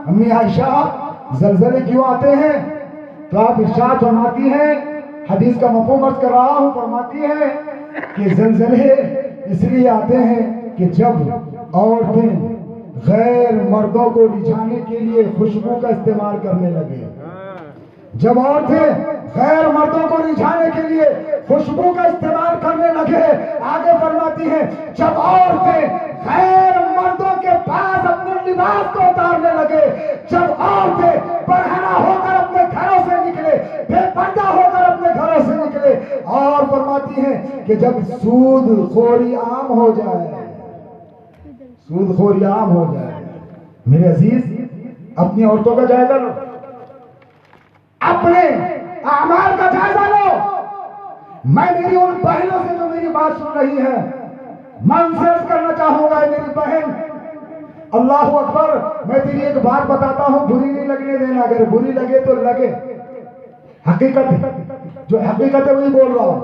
امی عائشہ، زلزلے کیوں آتے ہیں؟ تو آپ ارشاد فرماتی ہیں، حدیث کا مفہوم عرض کر رہا ہوں، فرماتی ہیں کہ زلزلے اس لیے آتے ہیں کہ جب عورتیں غیر مردوں کو رجھانے کے لیے خوشبو کا استعمال کرنے لگے، جب عورتیں غیر مردوں کو رجھانے کے لیے خوشبو کا استعمال کرنے لگے، آگے فرماتی ہیں جب عورتیں غیر مردوں کے پاس اپنے لباس کو اتارنے لگے، جب عورتیں برہنہ ہو کر اپنے گھروں سے نکلے، بے پردہ ہو کر اپنے گھروں سے نکلے، اور فرماتی ہیں کہ جب سود خوری عام ہو جائے، سود خوری عام ہو جائے۔ میرے عزیز، اپنی عورتوں کا جائزہ لو، اپنے اعمال کا جائزہ لو۔ میں میری ان بہنوں سے جو میری بات سن رہی ہے، میں ان سے عرض کرنا چاہوں گا، میری بہن، اللہ اکبر، میں تیری ایک بات بتاتا ہوں، بری نہیں لگنے دینا، اگر بری لگے تو لگے، حقیقت ہے، جو حقیقت ہے وہی بول رہا ہوں۔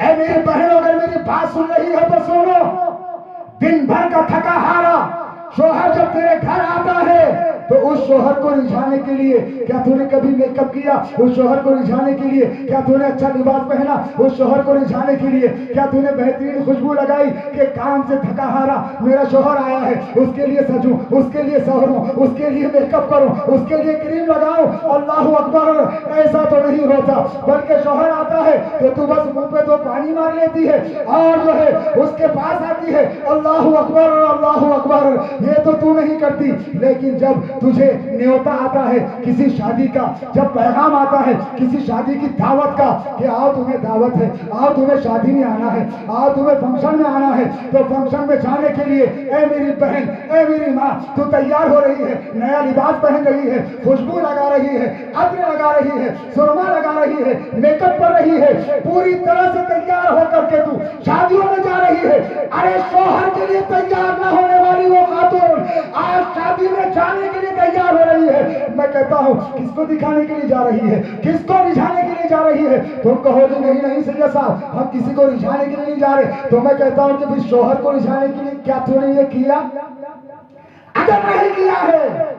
اے میری بہن، اگر میری بات سن رہی ہے تو سنو، دن بھر کا تھکا ہارا شوہر جب تیرے گھر آتا ہے تو اس شوہر کو رجھانے کے لیے کیا تو نے کبھی میک اپ کیا؟ اس شوہر کو رجھانے کے لیے کیا تو نے اچھا لباس پہنا؟ اس شوہر کو رجھانے کے لیے کیا تو نے بہترین خوشبو لگائی کہ کام سے تھکا ہارا میرا شوہر آیا ہے، اس کے لیے سجوں، اس کے لیے سہروں، اس کے لیے میک اپ کروں، اس کے لیے کریم لگاؤں؟ اللہ اکبر، ایسا تو نہیں ہوتا، بلکہ شوہر آتا ہے تو تو بس منہ پہ تو پانی مار لیتی ہے اور جو ہے اس کے پاس آتی ہے، اللہ اکبر، اللہ اکبر، یہ تو تو نہیں کرتی۔ لیکن جب تجھے نیوتا آتا ہے کسی شادی کا، جب پیغام آتا ہے کسی شادی کی دعوت کا کہ آؤ تمہیں دعوت ہے، آؤ تمہیں شادی میں آنا ہے، آؤ تمہیں فنکشن میں آنا ہے، تو فنکشن میں جانے کے لیے اے میری بہن، اے میری ماں، تو تیار ہو رہی ہے، نیا لباس پہن رہی ہے، خوشبو لگا رہی ہے، عطر لگا رہی ہے، سرما لگا رہی ہے، میک اپ کر رہی ہے، پوری طرح سے تیار ہو کر کے تو شادیوں میں جا رہی ہے۔ ارے شوہر کے لیے تیار نہ ہونے والی وہ خاتون آج شادی میں جانے کے لیے تیار ہو رہی ہے۔ میں کہتا ہوں کس کو دکھانے کے لیے جا رہی ہے، کس کو رجھانے کے لیے جا رہی ہے؟ تم کہو گے نہیں نہیں سید صاحب، ہم کسی کو رجھانے کے لیے نہیں جا رہے، تو میں کہتا ہوں کہ پھر شوہر کو رجھانے کے لیے کیا تو نے یہ کیا؟ اگر نہیں کیا ہے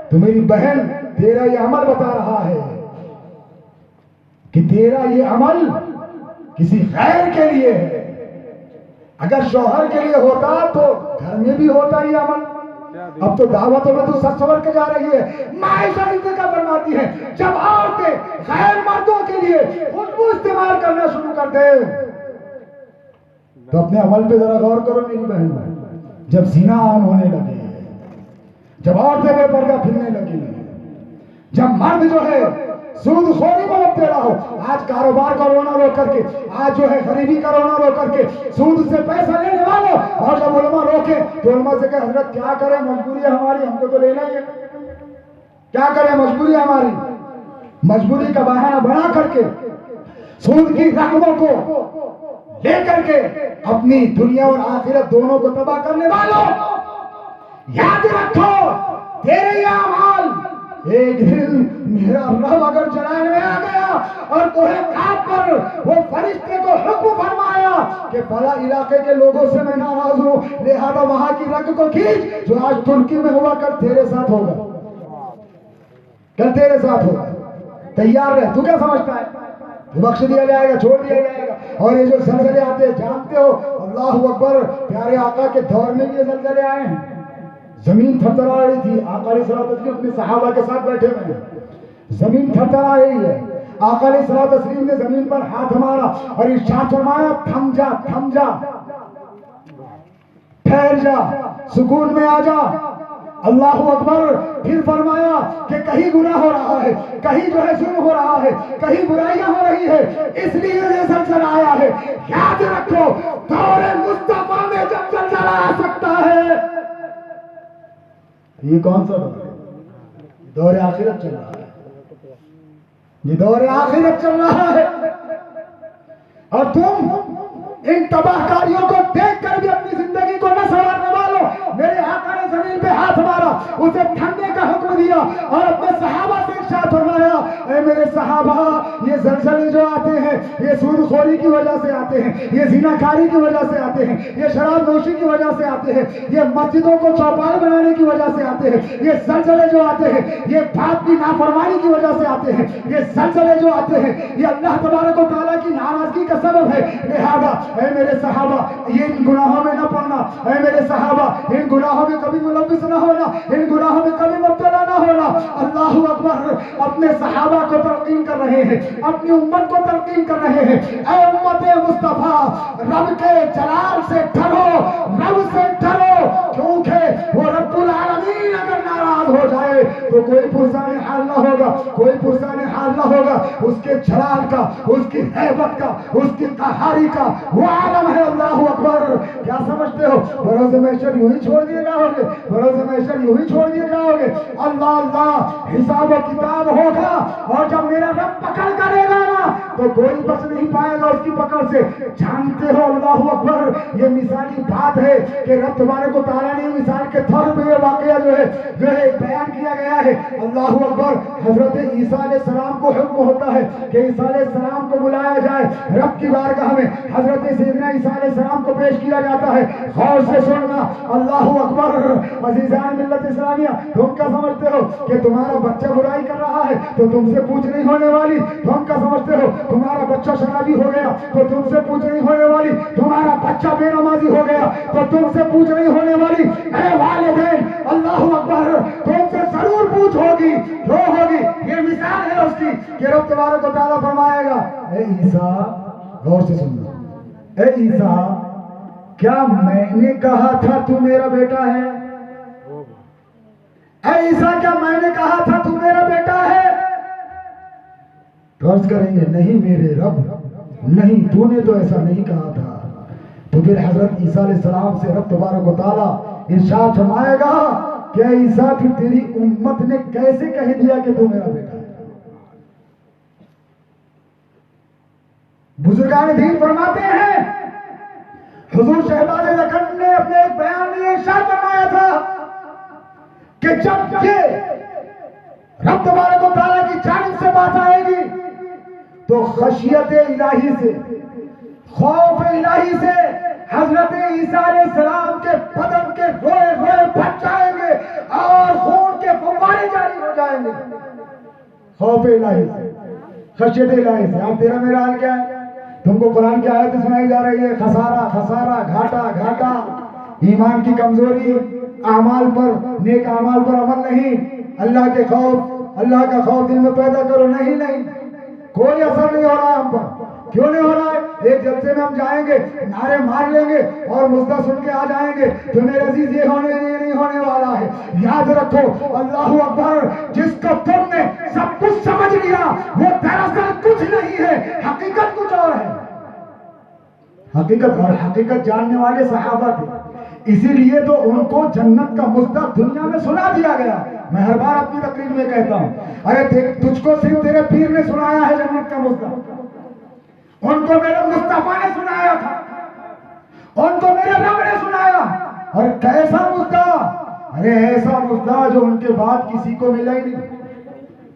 تو میری بہن تیرا یہ عمل بتا رہا ہے کہ تیرا یہ عمل کسی غیر کے لیے ہے۔ اگر شوہر کے لیے ہوتا تو گھر میں بھی ہوتا یہ عمل۔ اب تو دعوتوں میں تو سچ سور کے جا رہی ہے۔ ماں عائشہ صدیقہ فرماتی ہے جب عورتیں غیر مردوں کے لیے خوشبو استعمال کرنا شروع کر دے تو اپنے عمل پہ ذرا غور کرو میری بہن۔ جب زنا عام ہونے لگے، جب عورتیں بے پردہ پھرنے لگی، جب مرد جو ہے سود خوری میں مبتلا ہو، آج کاروبار کا رونا رو کر کے، آج جو ہے غریبی کا رونا رو کر کے سود سے پیسہ لینے والوں، اور جب علماء روکے تو علماء سے کہ حضرت کیا کریں، مجبوری ہے ہماری، ہم کو تو لینا ہی ہے، کیا کریں، مجبوری ہے ہماری۔ مجبوری کا بہانہ بنا کر کے سود کی رقموں کو لے کر کے اپنی دنیا اور آخرت دونوں کو تباہ کرنے والوں، یاد رکھو تیرے یہ اعمال ایک دن میرا رب اگر جلال میں آ گیا اور کوہ قاف پر وہ فرشتے کو حکم فرمایا کہ فلاں علاقے کے لوگوں سے میں ناراض ہوں، لہذا وہاں کی رگ کو کھینچ، جو آج ترکی میں ہوا کل تیرے ساتھ ہوگا، کل تیرے ساتھ ہوگا۔ تیار رہ. تو کیا سمجھتا ہے تو بخش دیا جائے گا, چھوڑ دیا جائے گا؟ اور یہ جو زلزلے آتے ہیں جانتے ہو, اللہ اکبر, پیارے آقا کے دور میں بھی یہ زلزلے آئے ہیں. زمین تھرتھرا رہی تھی, آقا علیہ الصلوۃ والسلام اپنے صحابہ کے ساتھ بیٹھے ہوئے ہیں, زمین تھرتھرا رہی ہے. آقا علیہ الصلوۃ والسلام نے زمین پر ہاتھ مارا اور ارشاد فرمایا تھم جا, تھم جا, ٹھہر جا, سکون میں آ جا. اللہ اکبر. پھر فرمایا کہ کہیں گناہ ہو رہا ہے, کہیں جو ہے ظلم ہو رہا ہے, کہیں برائیاں ہو رہی ہے, اس لیے یہ زلزلہ آیا ہے. یاد رکھو دور مصطفیٰ میں جب زلزلہ آ سکتا ہے. یہ کون سا دور ہے؟ دور آخرت چل رہا ہے, یہ دور آخرت چل رہا ہے. اور تم ان تباہ کاریوں کو دیکھ کر بھی اپنی زندگی کو نہ سنوارنے والوں, میرے آقا نے زمین پہ ہاتھ مارا, اسے تھمنے کا حکم دیا اور اپنے صحابہ سے ارشاد فرمایا, اے میرے صحابہ, یہ زلزلے جو آتے ہیں یہ سود خوری کی وجہ سے آتے ہیں, یہ زنا کاری کی وجہ سے آتے ہیں, یہ شراب نوشی کی وجہ سے آتے ہیں, یہ مسجدوں کو چوپال بنانے کی وجہ سے آتے ہیں, یہ زلزلے جو آتے ہیں یہ باپ کی نافرمانی کی وجہ سے آتے ہیں, یہ زلزلے جو آتے ہیں یہ اللہ تبارک و تعالیٰ کی ناراضگی کا سبب ہے. لہذا اے میرے صحابہ یہ ان گناہوں میں نہ پڑنا, اے میرے صحابہ ان گناہوں میں کبھی ملوث نہ ہونا, ان گناہوں میں کبھی مبتلا نہ ہونا. اللہ اکبر. اپنے صحابہ کو تلقین کر رہے ہیں, اپنی امت کو تلقین کر رہے ہیں, اے امت مصطفیٰ, رب کے جلال سے ڈرو, رب سے ڈرو, کیونکہ وہ رب العالمین اگر ناراض ہو جائے تو کوئی پرسان حال نہ ہوگا, کوئی پرسان حال نہ ہوگا. اس کے جلال کا, اس کی ہیبت کا, اس کی قہاری کا وہ عالم ہے. اللہ اکبر. کیا سمجھتے ہو بروز محشر یوں ہی چھوڑ دیے جاؤ گے؟ بروز محشر یوں ہی چھوڑ دیے جاؤ گے؟ اللہ اللہ, حساب و کتاب ہوگا, اور جب میرا رب پکڑ کرے گا نا تو کوئی بچ نہیں پائے گا اس کی پکڑ سے. جانتے ہو اللہ اکبر, یہ مثالی بات ہے کہ رب تبارک و تعالیٰ نے مثال کے طور پہ یہ واقعہ جو ہے بیان کیا گیا ہے. اللہ اکبر. حضرت عیسیٰ علیہ السلام کو حکم ہوتا ہے کہ عیسیٰ علیہ السلام کو بلایا جائے رب کی بارگاہ میں. حضرت سیدنا عیسیٰ علیہ السلام کو پیش کیا جاتا ہے. غور سے سننا. اللہ اکبر. عزیزان ملت اسلامیہ, تم کیا سمجھتے ہو کہ تمہارا بچہ برائی کر رہا ہے تو تم سے پوچھ نہیں ہونے والی؟ تم کیا سمجھتے ہو تمہارا بچہ شرابی ہو گیا تو تم سے پوچھ نہیں ہونے والی؟ تمہارا بچہ بے نمازی ہو گیا تو تم سے پوچھ نہیں ہونے والی؟ اے والدین, اللہ اکبر, تم سے ضرور پوچھ ہوگی, کیوں ہوگی؟ یہ مثال ہے اس کی کہ رب تبارک و تعالیٰ فرمائے گا, اے عیسیٰ, غور سے سننا, اے عیسیٰ, کیا میں نے کہا تھا تو میرا بیٹا ہے؟ اے عیسیٰ, کیا میں نے کہا تھا تو میرا بیٹا ہے؟ تو عرض کریں گے, نہیں میرے رب, نہیں, تو نے تو ایسا نہیں کہا تھا. تو پھر حضرت عیسیٰ علیہ السلام سے رب تبارک و تعالیٰ ارشاد فرمائے گا کہ اے عیسیٰ, پھر تیری امت نے کیسے کہہ دیا کہ تو میرا بیٹا ہے؟ بزرگان دین فرماتے ہیں, حضور شہباز لکھن نے اپنے ایک بیان میں ارشاد فرمایا تھا کہ جب یہ رب تبارک و تعالیٰ کی جانب سے بات آئے گی تو خشیت الہی سے, خوف الہی سے حضرت عیسیٰ علیہ السلام کے بدن کے روئے روئے پھٹ جائیں گے اور خون کے فوارے جاری ہو جائیں گے. خوف الہی سے, خشیت الہی سے. اب تیرا میرا حال کیا ہے؟ تم کو قرآن کی آیت سنائی جا رہی ہے, خسارہ خسارہ, گھاٹا گھاٹا, ایمان کی کمزوری, اعمال پر, نیک اعمال پر عمل نہیں, اللہ کے خوف, اللہ کا خوف دل میں پیدا کرو. نہیں نہیں, کوئی اثر نہیں ہو رہا ہے ہم پر. کیوں نہیں ہو رہا ہے؟ ایک جلسے میں ہم جائیں گے, نعرے مار لیں گے اور مصدع سن کے آ جائیں گے تو میرے عزیز یہ نہیں ہونے والا ہے. یاد رکھو, اللہ اکبر, جس کو تم نے سب کچھ سمجھ لیا وہ دراصل کچھ نہیں ہے, حقیقت کچھ اور ہے. حقیقت, اور حقیقت جاننے والے صحابہ تھے, اسی لیے تو ان کو جنت کا مصدع دنیا میں سنا دیا گیا. میں ہر بار اپنی تقریر میں کہتا ہوں, ارے تجھ کو صرف تیرے پیر نے سنایا ہے جنت کا مصدع, ان کو میرے مصطفیٰ نے سنایا تھا, ان کو میرے رب نے سنایا. اور کیسا مصدع؟ ارے ایسا مصدع جو ان کے بعد کسی کو ملا ہی نہیں.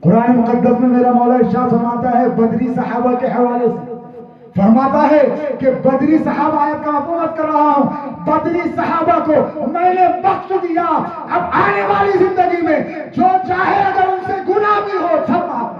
قرآن مقدس میں میرا مولا ارشاد فرماتا ہے بدری صحابہ کے حوالے سے, فرماتا ہے کہ بدری صحابہ, آیت کا مفہوم کر رہا ہوں, بدری صحابہ کو میں نے بخش دیا. اب آنے والی زندگی میں جو چاہے اگر ان سے گناہ بھی ہو سب معاف.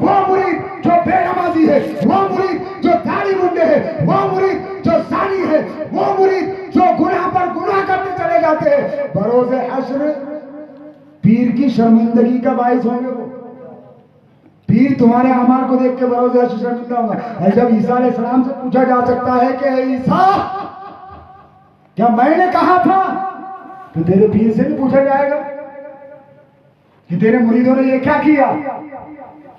وہ مرید جو بے نمازی ہے، وہ مرید جو داڑھی منڈے ہے، وہ مرید جو زانی ہے، وہ مرید جو گناہ پر گناہ کرتے چلے جاتے ہیں، بروز حشر پیر کی شرمندگی کا باعث ہوں گے۔ وہ پیر تمہارے اعمال کو دیکھ کے بروز حشر شرمندہ ہوگا۔ اور جب عیسیٰ علیہ السلام سے پوچھا جا سکتا ہے کہ اے عیسیٰ، کیا میں نے کہا تھا؟ تو تیرے پیر سے بھی پوچھا جائے گا کہ تیرے مریدوں نے یہ کیا کیا؟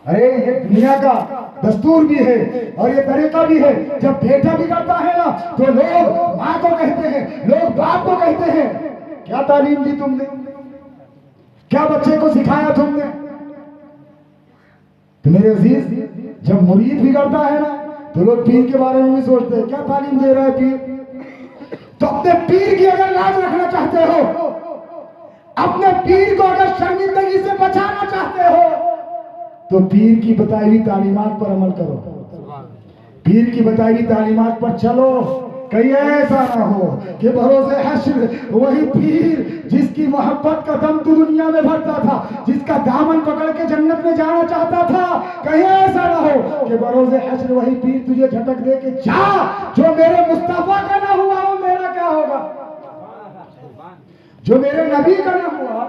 ارے یہ دنیا کا دستور بھی ہے اور یہ طریقہ بھی ہے، جب بیٹا بگڑتا ہے نا تو لوگ ماں کو کہتے ہیں، لوگ باپ کو کہتے ہیں کیا تعلیم دی تم نے، کیا بچے کو سکھایا تم نے؟ تو میرے عزیز، جب مرید بگڑتا ہے نا تو لوگ پیر کے بارے میں بھی سوچتے ہیں کیا تعلیم دے رہا ہے پیر۔ تو اپنے پیر کی اگر لاج رکھنا چاہتے ہو، اپنے پیر کو اگر شرمندگی سے بچانا چاہتے ہو، تو پیر کی بتائی ہوئی تعلیمات پر عمل کرو، پیر کی بتائی ہوئی تعلیمات پر چلو۔ کہیں ایسا نہ ہو کہ بروز حشر وہی پیر جس کی محبت کا دم تو دنیا میں بھرتا تھا، جس کا دامن پکڑ کے جنت میں جانا چاہتا تھا، کہیں ایسا نہ ہو کہ بروز حشر وہی پیر تجھے جھٹک دے کے جا، جو میرے مصطفیٰ کا نہ ہوا وہ میرا کیا ہوگا، جو میرے نبی کا نہ ہوا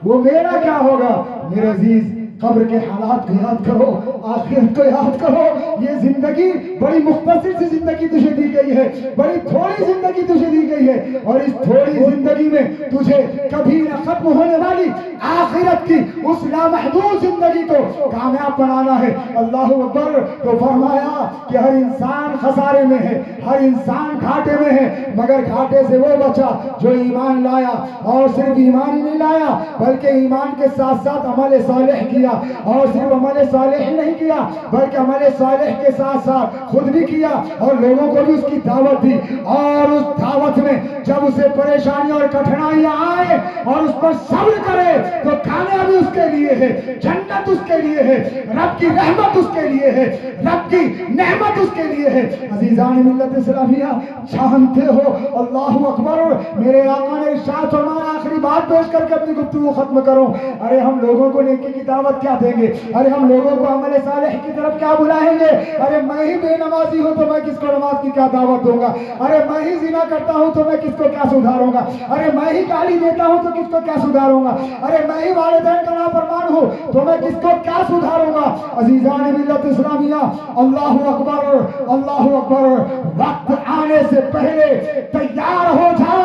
وہ میرا کیا ہوگا۔ میرے عزیز، قبر کے حالات کو یاد کرو، آخرت کو یاد کرو۔ یہ زندگی بڑی مختصر سی زندگی تجھے دی گئی ہے، بڑی تھوڑی زندگی تجھے دی گئی ہے، اور اس تھوڑی زندگی میں تجھے کبھی نہ ختم ہونے والی آخرت کی اس لامحدود زندگی کو کامیاب بنانا ہے۔ اللہ اکبر۔ تو فرمایا کہ ہر انسان خسارے میں ہے، ہر انسان گھاٹے میں ہے، مگر گھاٹے سے وہ بچا جو ایمان لایا، اور صرف ایمان ہی نہیں لایا بلکہ ایمان کے ساتھ ساتھ عمل صالح کیا، اور صرف عمل صالح ہی نہیں کیا بلکہ عمل صالح کے ساتھ ساتھ خود بھی کیا اور لوگوں کو بھی اس کی دعوت دی۔ اور اس دعوت میں جب اسے پریشانیاں اور کٹھنائیاں آئے اور اس پر صبر کرے تو کامیابی اس کے لیے ہے، جنت اس کے لیے ہے، رب کی رحمت اس کے لیے ہے، رب کی نعمت اس کے لیے ہے۔ عزیزان ملت اسلامیہ، جانتے ہو، اللہ اکبر، میرے آقا نے ارشاد فرمایا، آخری بات پیش کر کے اپنی گفتگو ختم کروں، ارے ہم لوگوں کو نیکی کی دعوت کیا دیں گے؟ ارے ہم لوگوں کو عمل صالح کی طرف کیا بلائیں گے؟ ارے میں ہی بے نمازی ہوں تو میں کس کو نماز کی کیا دعوت دوں گا؟ ارے میں ہی زنا کرتا ہوں تو میں کس کو کیا سدھاروں گا؟ ارے میں ہی گالی دیتا ہوں تو کس کو کیا سدھاروں گا؟ ارے میں ہی والدین کا نافرمان ہوں تو میں کس کو کیا سدھاروں گا؟ عزیزان ملت اسلامیہ، اللہ اکبر، اللہ اکبر، وقت آنے سے پہلے تیار ہو جا،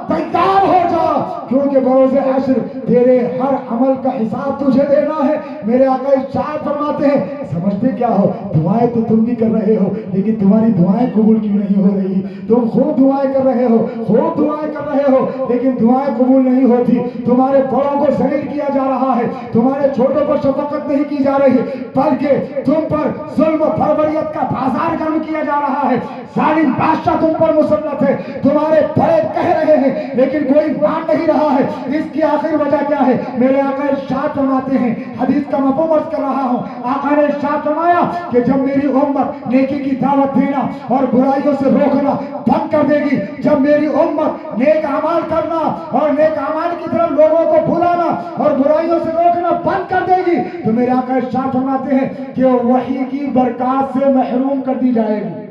تیار ہو جا، کیونکہ بروز حشر تیرے ہر عمل کا حساب تجھے دینا ہے۔ میرے آقا ارشاد فرماتے ہیں، سمجھتے کیا ہو، دعائیں تو تم بھی کر رہے ہو لیکن تمہاری دعائیں قبول کیوں نہیں ہو رہی؟ تم خوب دعائیں کر رہے ہو، خوب دعائیں کر رہے ہو لیکن دعائیں قبول نہیں ہوتی۔ تمہارے بڑوں کو ذلیل کیا جا رہا ہے، تمہارے چھوٹوں پر شفقت نہیں کی جا رہی، بلکہ تم پر ظلم و بربریت کا بازار گرم کیا جا رہا ہے۔ ظالم بادشاہ تم پر مسلط ہے، تمہارے بڑے کہہ رہے ہیں لیکن کوئی مان نہیں رہا ہے۔ اس کی آخر وجہ کیا ہے؟ میرے آقا ارشاد فرماتے ہیں، حدیث کا مفہوم عرض کر رہا ہوں، آقا نے ارشاد فرمایا کہ جب میری امت نیکی کی دعوت دینا اور برائیوں سے روکنا بند کر دے گی، جب میری امت نیک اعمال کرنا اور نیک اعمال کی طرف لوگوں کو بلانا اور برائیوں سے روکنا بند کر دے گی، تو میرے آقا ارشاد فرماتے ہیں کہ وحی کی برکات سے محروم کر دی جائے گی۔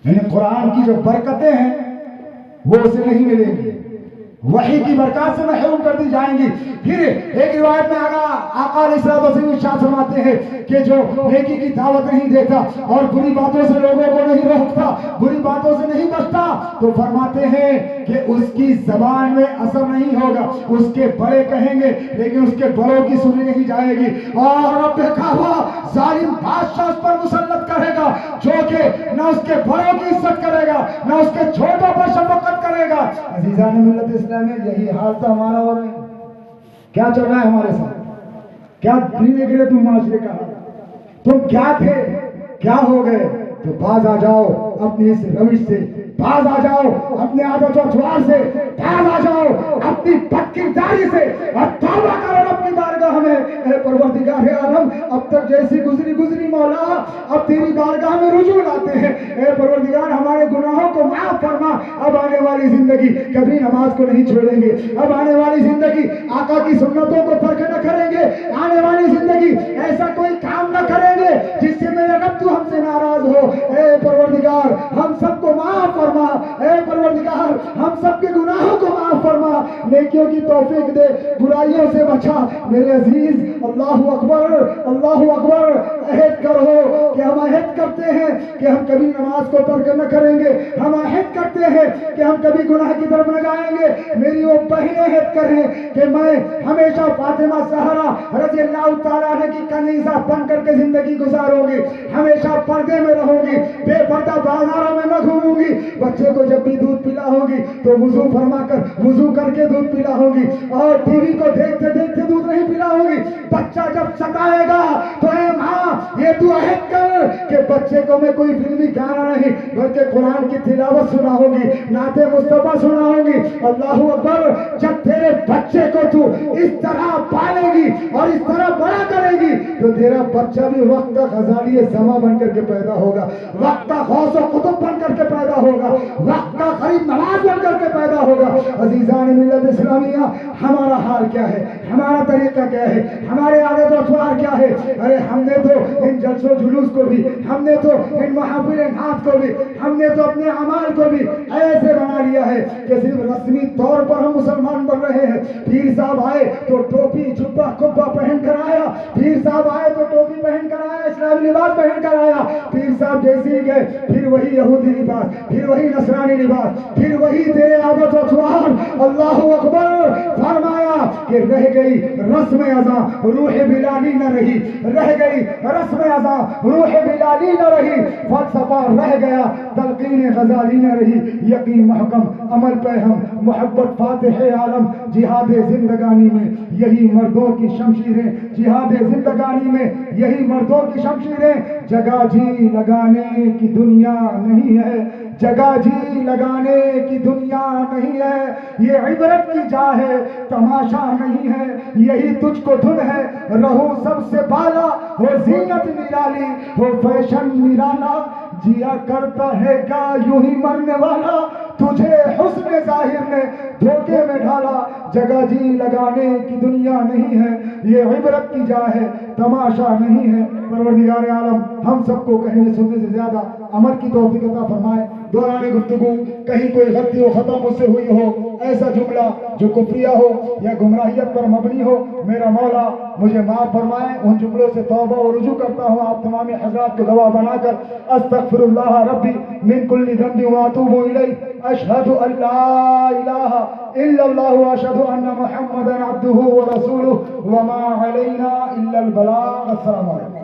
یعنی قرآن کی جو برکتیں ہیں وہ اسے نہیں ملیں گی، وحی کی برکات سے محروم کر دی جائیں گی۔ پھر ایک روایت میں آقا علیہ الصلوۃ والسلام ارشاد فرماتے ہیں کہ جو نیکی کی دعوت نہیں دیتا اور بری باتوں سے لوگوں کو نہیں روکتا، بری باتوں سے نہیں بچتا، تو فرماتے ہیں کہ اس کی زبان میں اثر نہیں ہوگا، اس کے بڑے کہیں گے لیکن اس کے بڑوں کی سنی نہیں جائے گی، اور رب کعبہ ظالم بادشاہ اس پر مسلط کرے گا جو کہ نہ اس کے بڑوں کی عزت کرے گا نہ اس کے چھوٹوں پر شفقت کرے گا۔ عزیزان ملت اسلامی، یہی حال تو ہمارا ہو رہا ہے۔ کیا چل رہا ہے ہمارے ساتھ؟ کیا نہیں دیکھ رہے تم معاشرے کا؟ تم کیا تھے، کیا ہو گئے؟ تو باز آ جاؤ اپنی اس روش سے، باز آ جاؤ اپنے عادت و اطوار سے، باز آ جاؤ اپنی بد کرداری سے اور توبہ کرو رب کی بارگاہ میں۔ اے پروردگار عالم اب تک جیسی گزری مولا اب تیری بارگاہ میں رجوع لاتے ہیں. اے پروردگار ہمارے گناہوں کو معاف فرما. اب آنے والی زندگی کبھی نماز کو نہیں چھوڑیں گے. اب آنے والی زندگی آقا کی سنتوں کو ترک نہ کریں گے. آنے والی زندگی ایسا کوئی کام نہ کریں گے جس سے میرے رب تو ہم سے ناراض ہو. اے پروردگار ہم سب کو معاف فرما. اے پروردگار ہم سب کے گناہوں کو معاف فرما. نیکیوں کی توفیق دے, برائیوں سے بچا. میرے عزیز اللہ اکبر اللہ اکبر. عہد کرو کہ ہم عہد کرتے ہیں کہ ہم کبھی نماز کو ترک نہ کریں گے. ہم عہد کرتے ہیں کہ ہم کبھی گناہ کی طرف نہ جائیں گے. میری وہ بہنیں عہد کریں کہ میں ہمیشہ فاطمہ زہرا رضی اللہ تعالیٰ عنہ کی کنیزہ بن کر کے زندگی گزاروں گی. ہمیشہ پردے میں رہوں گی, بے پردہ بازاروں میں نہ گھوموں گی. بچے کو جب بھی دودھ پلاؤں گی تو وضو کر کے دودھ پلاؤں گی, اور ٹی وی کو دیکھتے دیکھتے دودھ نہیں پلاؤں گی. بچہ جب ستائے گا تو اے ماں یہ تو عہد کر کہ بچے کو میں کوئی فلمی گانا نہیں بلکہ قرآن کی تلاوت سناؤں گی, نعت مصطفیٰ سناؤں گی. اللہ اکبر. جب تیرے بچے کو تو اس طرح پالے گی اور اس طرح بڑا کرے گی تو تیرا بچہ بھی وقت کا غزالی زماں بن کر کے پیدا ہوگا, وقت کا غوث و قطب بن کر کے پیدا ہوگا, وقت کا غریب نواز بن کر کے پیدا ہوگا. عزیزان ملت اسلامیہ ہمارا حال کیا ہے, ہمارا طریقہ کیا ہے, ہمارے عادت و اطوار کیا ہے؟ ارے ہم نے تو ان جلسوں جلوس کو بھی, ہم نے تو ان محافل نعت کو بھی, ہم نے تو اپنے اعمال کو بھی ایسے بنا لیا ہے کہ صرف رسمی طور پر ہم مسلمان بن رہے ہیں. پیر صاحب آئے تو ٹوپی جبہ کبہ پہن کر آیا, پیر صاحب آئے تو ٹوپی پہن کر آیا, اسلامی لباس پہن کر آیا. پیر صاحب جیسے ہی گئے پھر وہی یہودی لباس, پھر وہی نصرانی لباس, پھر وہی تیرے عادت و اطوار. اللہ اکبر. فرمایا کہ رہ گئی رسم ازاں روح بلالی نہ رہی, رہ گئی رسم ازاں روح بلالی نہ رہی, فلسفہ رہ گیا تلقین غزالی نہ رہی. یقین محکم عمل پہ ہم محبت فاتح عالم. جہاد زندگانی میں یہی مردوں کی شمشیریں, جہاد زندگانی میں یہی مردوں کی شمشیریں. جگہ جی لگانے کی دنیا نہیں ہے, جگہ جی لگانے کی دنیا نہیں ہے. یہ عبرت کی جا ہے تماشا نہیں ہے, یہی تجھ کو دھن ہے رہو سب سے بالا. ہو زینت نرالی ہو فیشن نرالا, جیا کرتا ہے کیا یوں ہی مرنے والا. تجھے حسن ظاہر نے دھوکے میں ڈھالا. جگہ جی لگانے کی دنیا نہیں ہے, یہ عبرت کی جا ہے تماشا نہیں ہے. پروردگار عالم ہم سب کو کہنے سننے سے زیادہ عمل کی توفیق عطا فرمائے. دوران گفتگو کہیں کوئی غلطی و خطا مجھ سے ہوئی ہو, ایسا جملہ جو کفریہ ہو یا گمراہیت پر مبنی ہو, میرا مولا مجھے معاف فرمائے. ان جملوں سے توبہ و رجوع کرتا ہوں آپ تمام حضرات کو گواہ بنا کر. استغفر اللہ ربی من کل ذنب واتوب الیہ. اشہد ان لا الہ الا اللہ واشہد ان محمدا عبدہ ورسولہ وما علینا الا البلاغ. السلام علیکم.